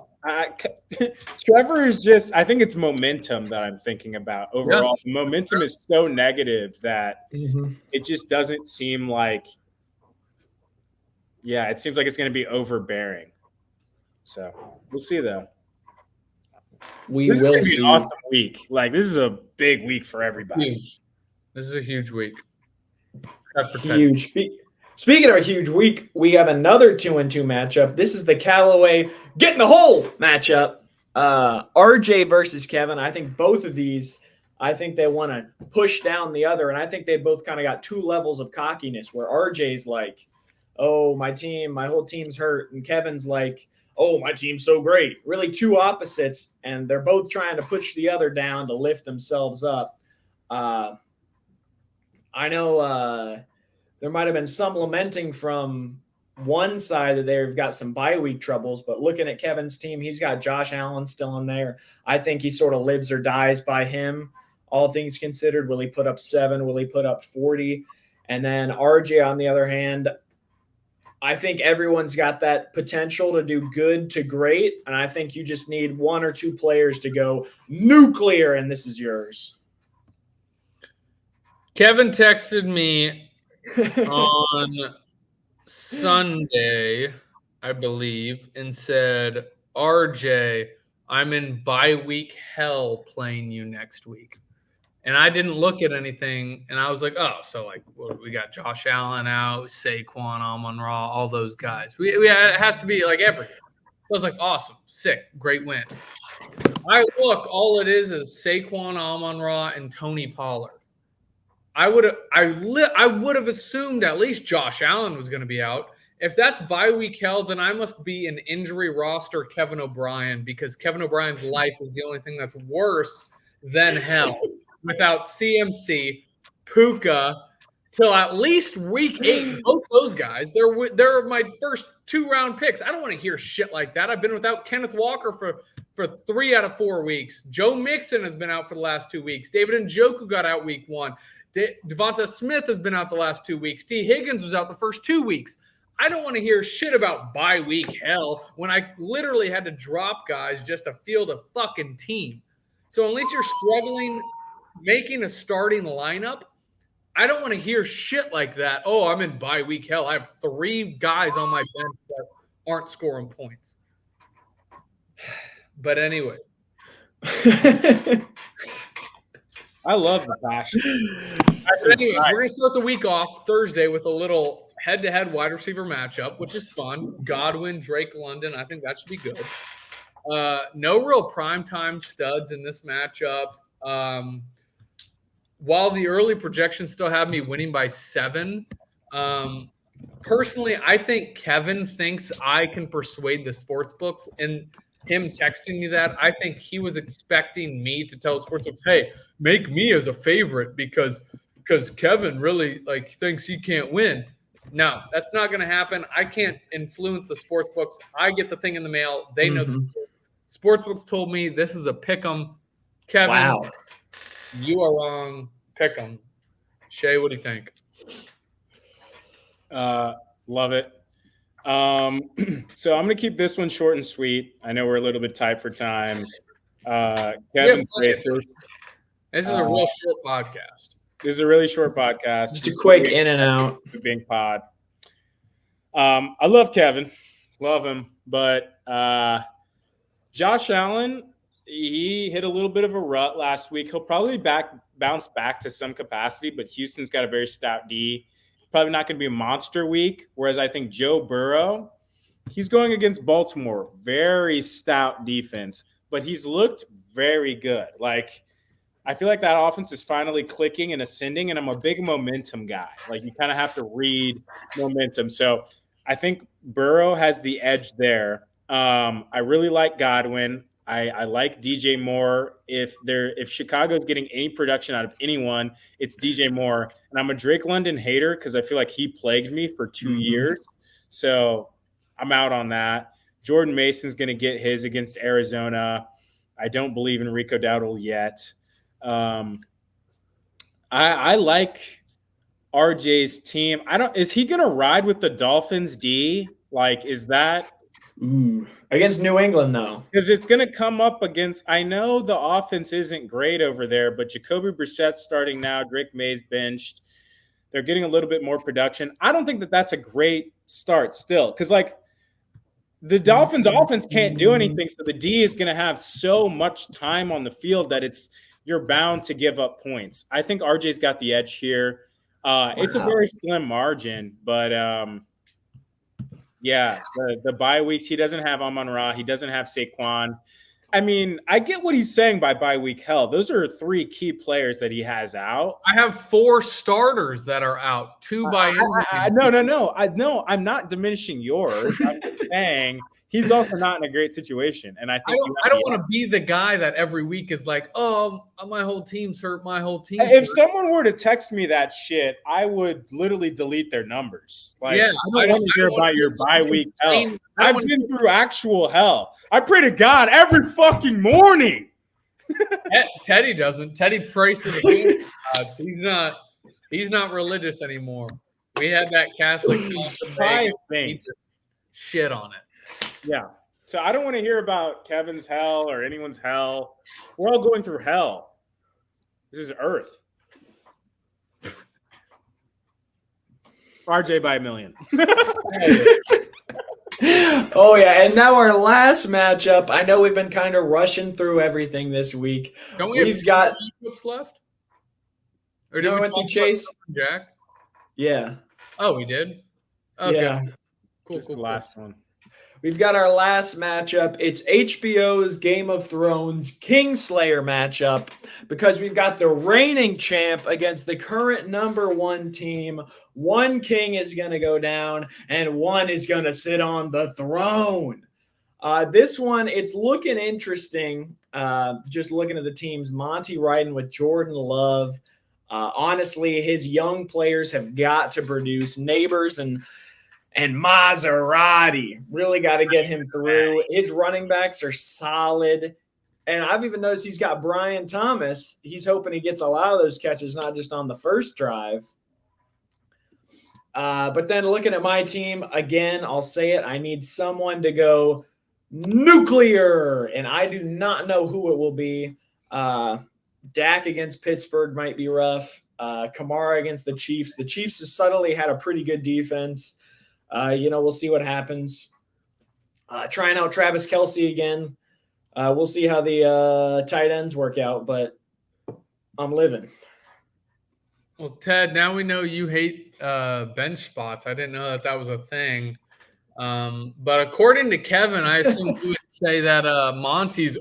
Trevor is just, I think it's momentum that I'm thinking about overall. Yeah. Momentum is so negative that it just doesn't seem like Yeah, it seems like it's going to be overbearing. So we'll see, though. This is going to be an awesome week. Like, this is a big week for everybody. Huge. This is a huge week. Except for Huge. Speaking of a huge week, we have another 2-2 matchup. This is the Callaway Get in the Hole matchup. RJ versus Kevin. I think both of these, I think they want to push down the other, and I think they both kind of got two levels of cockiness where RJ's like, oh, my whole team's hurt, and Kevin's like, oh, my team's so great. Really two opposites, and they're both trying to push the other down to lift themselves up. I know there might have been some lamenting from one side that they've got some bye week troubles, but looking at Kevin's team, he's got Josh Allen still in there. I think he sort of lives or dies by him, all things considered. Will he put up 7? Will he put up 40? And then RJ, on the other hand, I think everyone's got that potential to do good to great, and I think you just need one or two players to go nuclear, and this is yours. Kevin texted me on Sunday, I believe, and said, RJ, I'm in bye week hell playing you next week. And I didn't look at anything, and I was like, oh, so like we got Josh Allen out, Saquon, Amon-Ra, all those guys. It has to be like everything. I was like, awesome, sick, great win. I look, all it is Saquon, Amon-Ra, and Tony Pollard. I would have assumed at least Josh Allen was going to be out. If that's bye week hell, then I must be an injury roster Kevin O'Brien, because Kevin O'Brien's life is the only thing that's worse than hell. Without CMC, Puka, till at least week 8, both those guys, they're my first 2-round picks. I don't want to hear shit like that. I've been without Kenneth Walker for 3 out of 4 weeks. Joe Mixon has been out for the last 2 weeks. David Njoku got out week 1. Devonta Smith has been out the last 2 weeks. T. Higgins was out the first 2 weeks. I don't want to hear shit about bye week hell when I literally had to drop guys just to field a fucking team. So unless you're struggling making a starting lineup, I don't want to hear shit like that. Oh, I'm in bye week hell. I have 3 guys on my bench that aren't scoring points. But anyway. I love the passion. But anyways, we're going to start the week off Thursday with a little head-to-head wide receiver matchup, which is fun. Godwin, Drake London. I think that should be good. No real primetime studs in this matchup. While the early projections still have me winning by 7, personally, I think Kevin thinks I can persuade the sports books. And him texting me that, I think he was expecting me to tell sports books, hey, make me as a favorite because Kevin really thinks he can't win. No, that's not going to happen. I can't influence the sports books. I get the thing in the mail. They know the sportsbook told me this is a pick 'em. Kevin, wow. You are wrong. Pick 'em. Shay, what do you think? Love it. So I'm going to keep this one short and sweet. I know we're a little bit tight for time. Kevin Racers. This is a real short podcast. This is a really short podcast. Just a quick in and out. Bink pod. I love Kevin. Love him. But Josh Allen, he hit a little bit of a rut last week. He'll probably bounce back to some capacity, but Houston's got a very stout D. Probably not going to be a monster week, whereas I think Joe Burrow, he's going against Baltimore. Very stout defense, but he's looked very good. I feel like that offense is finally clicking and ascending, and I'm a big momentum guy. You kind of have to read momentum. So I think Burrow has the edge there. I really like Godwin. I like DJ Moore. If Chicago's getting any production out of anyone, it's DJ Moore. And I'm a Drake London hater because I feel like he plagued me for 2 years. So I'm out on that. Jordan Mason's going to get his against Arizona. I don't believe in Rico Dowdle yet. I like RJ's team. Is he going to ride with the Dolphins D? Is that against New England though? Because it's going to come up against. I know the offense isn't great over there, but Jacoby Brissett's starting now. Drake May's benched. They're getting a little bit more production. I don't think that that's a great start still. Because, like, the Dolphins offense can't do anything, so the D is going to have so much time on the field that you're bound to give up points. I think RJ's got the edge here. It's a very slim margin, but yeah, the bye weeks, he doesn't have Amon-Ra, he doesn't have Saquon. I mean, I get what he's saying by bye week hell. Those are 3 key players that he has out. I have 4 starters that are out, 2 by injury. No, I'm not diminishing yours. I'm just saying he's also not in a great situation. And I think I don't want to be the guy that every week is like, oh, my whole team's hurt. My whole team's If hurt. someone were to text me that shit, I would literally delete their numbers. Like, yeah, I don't want to hear about your bye week hell. I've been through actual hell. I pray to God every fucking morning. Teddy doesn't. Teddy prays to the game gods. He's not religious anymore. We had that Catholic thing. Shit on it. Yeah. So I don't want to hear about Kevin's hell or anyone's hell. We're all going through hell. This is Earth. RJ by a million. Oh, yeah. And now our last matchup. I know we've been kind of rushing through everything this week. Don't we've got clips left? Or did we went through Chase? Jack? Yeah. Oh, we did? Okay. Yeah. Cool. The last one. We've got our last matchup. It's HBO's Game of Thrones Kingslayer matchup because we've got the reigning champ against the current #1 team. One king is going to go down and one is going to sit on the throne. This one, it's looking interesting. Just looking at the teams, Monty riding with Jordan Love. Honestly, his young players have got to produce. Neighbors and Maserati really got to get him through. His running backs are solid. And I've even noticed he's got Brian Thomas. He's hoping he gets a lot of those catches, not just on the first drive. But then looking at my team, again, I'll say it. I need someone to go nuclear, and I do not know who it will be. Dak against Pittsburgh might be rough. Kamara against the Chiefs. The Chiefs have subtly had a pretty good defense. We'll see what happens. Trying out Travis Kelce again. We'll see how the tight ends work out, but I'm living. Well, Ted, now we know you hate bench spots. I didn't know that was a thing. But according to Kevin, I assume you would say that Monty's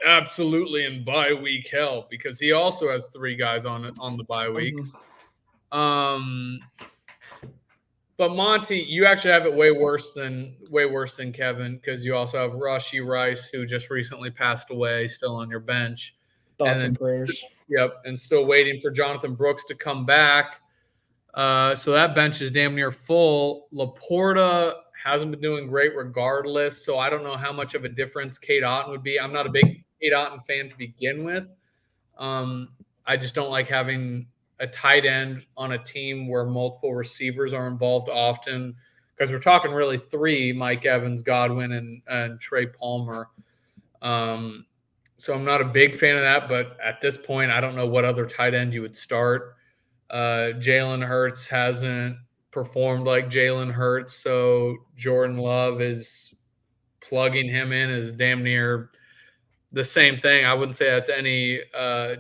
absolutely in bye week hell because he also has 3 guys on the bye week. But Monty, you actually have it way worse than Kevin because you also have Rashee Rice, who just recently passed away, still on your bench. Thoughts and prayers. Yep, and still waiting for Jonathan Brooks to come back. So that bench is damn near full. Laporta hasn't been doing great regardless, so I don't know how much of a difference Cade Otton would be. I'm not a big Cade Otton fan to begin with. I just don't like having a tight end on a team where multiple receivers are involved often because we're talking really 3, Mike Evans, Godwin, and Trey Palmer. So I'm not a big fan of that, but at this point, I don't know what other tight end you would start. Jalen Hurts hasn't performed like Jalen Hurts, so Jordan Love is plugging him in is damn near the same thing. I wouldn't say that's any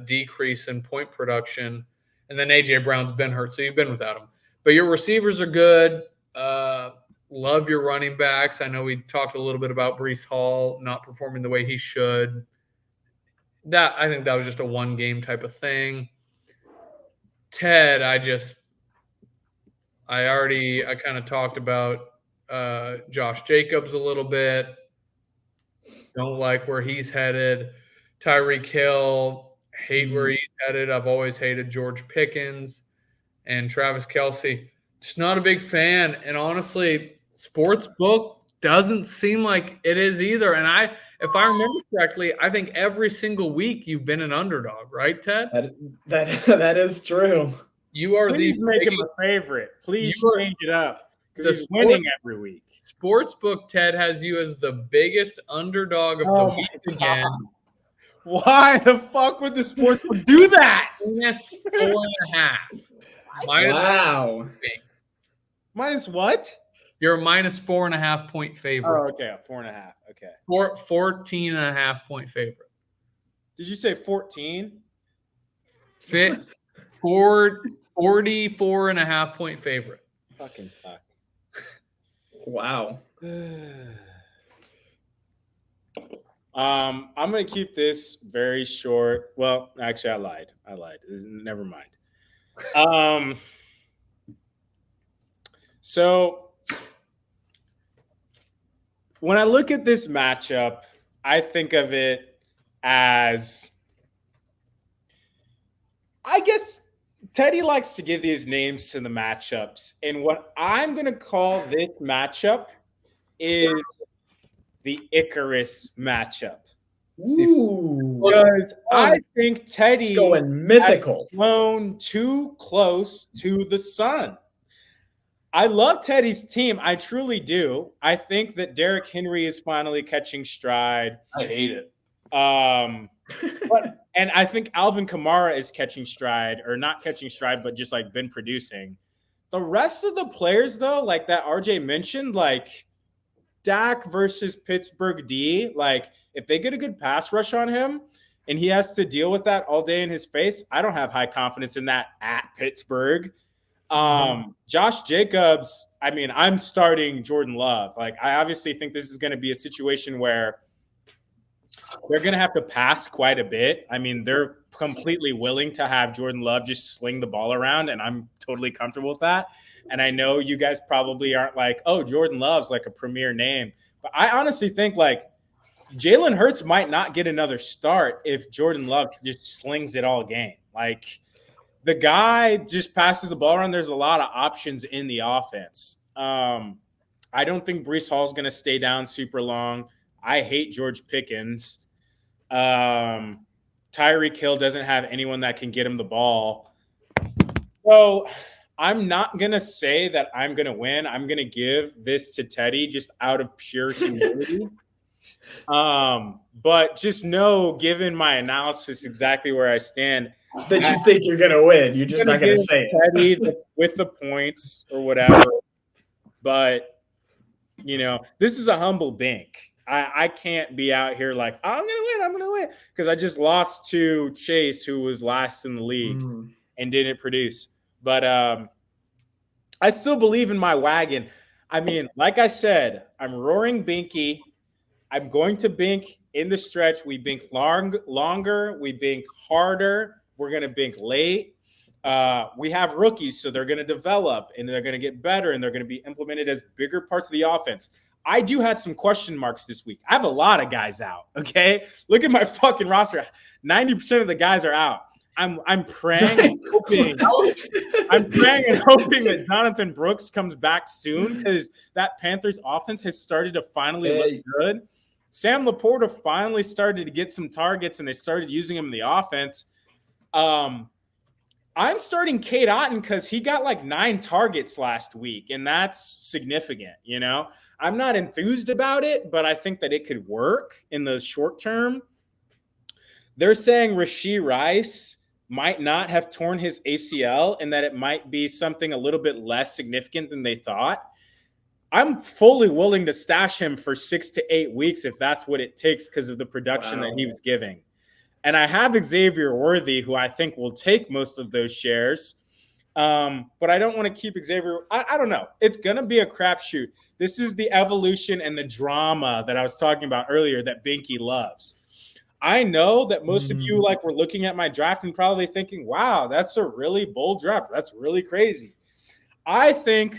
decrease in point production. And then A.J. Brown's been hurt, so you've been without him. But your receivers are good. Love your running backs. I know we talked a little bit about Breece Hall not performing the way he should. I think that was just a one-game type of thing. Ted, I kind of talked about Josh Jacobs a little bit. Don't like where he's headed. Tyreek Hill, hate where he's headed. I've always hated George Pickens and Travis Kelce. Just not a big fan. And honestly, Sportsbook doesn't seem like it is either. And if I remember correctly, I think every single week you've been an underdog, right, Ted? That is true. You are Please make him a favorite. Please change it up because he's winning every week. Sportsbook, Ted, has you as the biggest underdog of the week again. Why the fuck would the Sportsbook do that? Minus 4.5. Wow. Minus what? You're a minus 4.5 point favorite. Oh, okay, 4.5. Okay. 14.5 point favorite. Did you say 14? 44.5 point favorite. Fucking fuck. Wow. I'm gonna keep this very short. Well, actually, I lied. Never mind. So when I look at this matchup, I think of it as, I guess Teddy likes to give these names to the matchups, and what I'm gonna call this matchup is the Icarus matchup. Ooh. Because I think Teddy It's going mythical. has flown too close to the sun. I love Teddy's team. I truly do. I think that Derrick Henry is finally catching stride. I hate it. And I think Alvin Kamara is catching stride, or not catching stride, but just like been producing. The rest of the players, though, like that RJ mentioned, like Dak versus Pittsburgh D, like if they get a good pass rush on him and he has to deal with that all day in his face, I don't have high confidence in that at Pittsburgh. Josh Jacobs, I mean, I'm starting Jordan Love. Like, I obviously think this is going to be a situation where they're going to have to pass quite a bit. I mean, they're completely willing to have Jordan Love just sling the ball around, and I'm totally comfortable with that. And I know you guys probably aren't like, oh, Jordan Love's like a premier name. But I honestly think like Jalen Hurts might not get another start if Jordan Love just slings it all game. Like, the guy just passes the ball around. There's a lot of options in the offense. I don't think Breece Hall's going to stay down super long. I hate George Pickens. Tyreek Hill doesn't have anyone that can get him the ball. So I'm not going to say that I'm going to win. I'm going to give this to Teddy just out of pure humility. But just know, given my analysis, exactly where I stand, that you think you're going to win. You're just not going to say it. Teddy with the points or whatever. But, you know, this is a humble Bink. I can't be out here like, oh, I'm going to win. Because I just lost to Chase, who was last in the league and didn't produce. But I still believe in my wagon. I mean, like I said, I'm roaring Binky. I'm going to Bink in the stretch. We Bink longer. We Bink harder. We're going to Bink late. We have rookies, so they're going to develop, and they're going to get better, and they're going to be implemented as bigger parts of the offense. I do have some question marks this week. I have a lot of guys out, okay? Look at my fucking roster. 90% of the guys are out. I'm praying and hoping. I'm praying and hoping that Jonathan Brooks comes back soon, because that Panthers offense has started to finally look good. Sam Laporta finally started to get some targets, and they started using him in the offense. I'm starting Cade Otton because he got like 9 targets last week, and that's significant, you know? I'm not enthused about it, but I think that it could work in the short term. They're saying Rashee Rice might not have torn his ACL and that it might be something a little bit less significant than they thought. I'm fully willing to stash him for 6 to 8 weeks if that's what it takes because of the production that he was giving. And I have Xavier Worthy, who I think will take most of those shares. But I don't want to keep Xavier. I don't know. It's going to be a crapshoot. This is the evolution and the drama that I was talking about earlier that Binky loves. I know that most of you were looking at my draft and probably thinking, wow, that's a really bold draft. That's really crazy. I think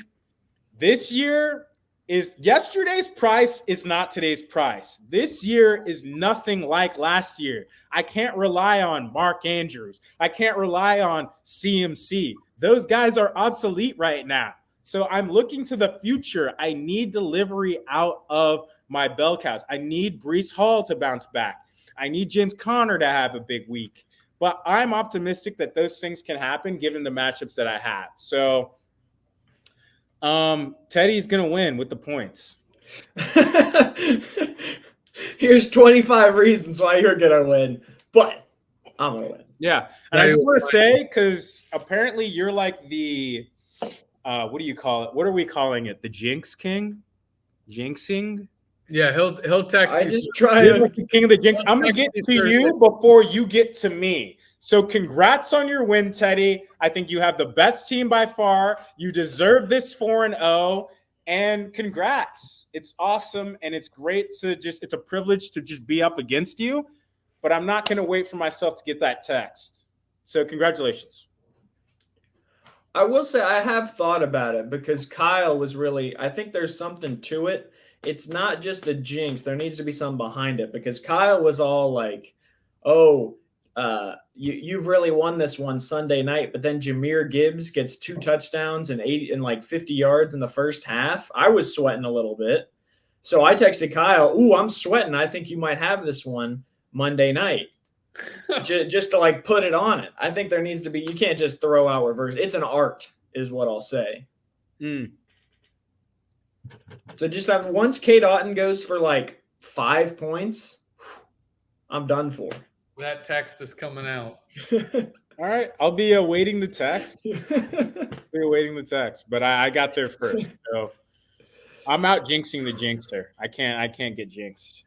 this year is yesterday's price is not today's price. This year is nothing like last year. I can't rely on Mark Andrews. I can't rely on CMC. Those guys are obsolete right now. So I'm looking to the future. I need delivery out of my bell cows. I need Breece Hall to bounce back. I need James Conner to have a big week. But I'm optimistic that those things can happen given the matchups that I have. So Teddy's going to win with the points. Here's 25 reasons why you're going to win, but I'm going to win. Yeah. And I just want to say, because apparently you're like the what do you call it? What are we calling it? The Jinx King? Jinxing? Yeah, he'll text I you. just try You're to. like the king of the Jinx. I'm going to get to you before you get to me. So congrats on your win, Teddy. I think you have the best team by far. You deserve this 4-0. And congrats. It's awesome. And it's great to it's a privilege to just be up against you. But I'm not going to wait for myself to get that text. So congratulations. I will say I have thought about it because Kyle was really. I think there's something to it. It's not just a jinx. There needs to be something behind it because Kyle was all like, "Oh, you've really won this one Sunday night," but then Jahmyr Gibbs gets 2 touchdowns and 50 yards in the first half. I was sweating a little bit, so I texted Kyle, "Ooh, I'm sweating. I think you might have this one Monday night." just to like put it on it. I think there needs to be. You can't just throw out reverse. It's an art, is what I'll say. So just have once Kate Otten goes for like 5 points, I'm done for. That text is coming out. All right. I'll be awaiting the text. But I got there first. So I'm out jinxing the jinxer. I can't get jinxed.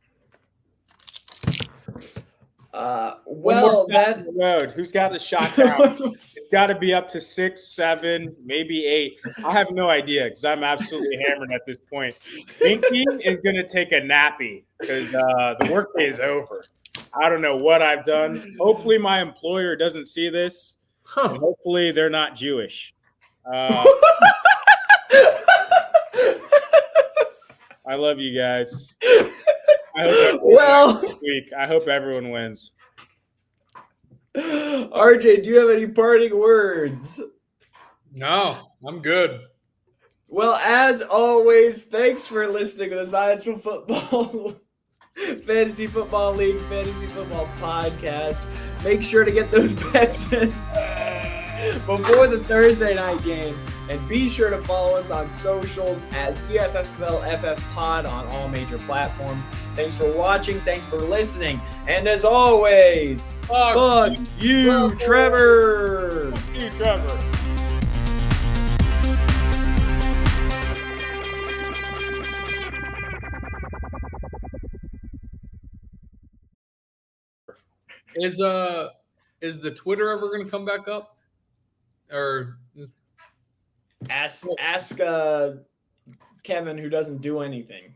Well, that road. Who's got the shot count? It's got to be up to 6, 7, maybe 8. I have no idea because I'm absolutely hammered at this point. Binky is going to take a nappy because the workday is over. I don't know what I've done. Hopefully, my employer doesn't see this. And hopefully, they're not Jewish. I love you guys. I hope everyone wins. RJ, do you have any parting words? No, I'm good. Well, as always, thanks for listening to the Science of Football Fantasy Football League Fantasy Football Podcast. Make sure to get those bets in before the Thursday night game. And be sure to follow us on socials at ZFFFL FF POD on all major platforms. Thanks for watching. Thanks for listening. And as always, fuck you, Trevor. Fuck you, Trevor. Is the Twitter ever going to come back up? Or ask Kevin, who doesn't do anything.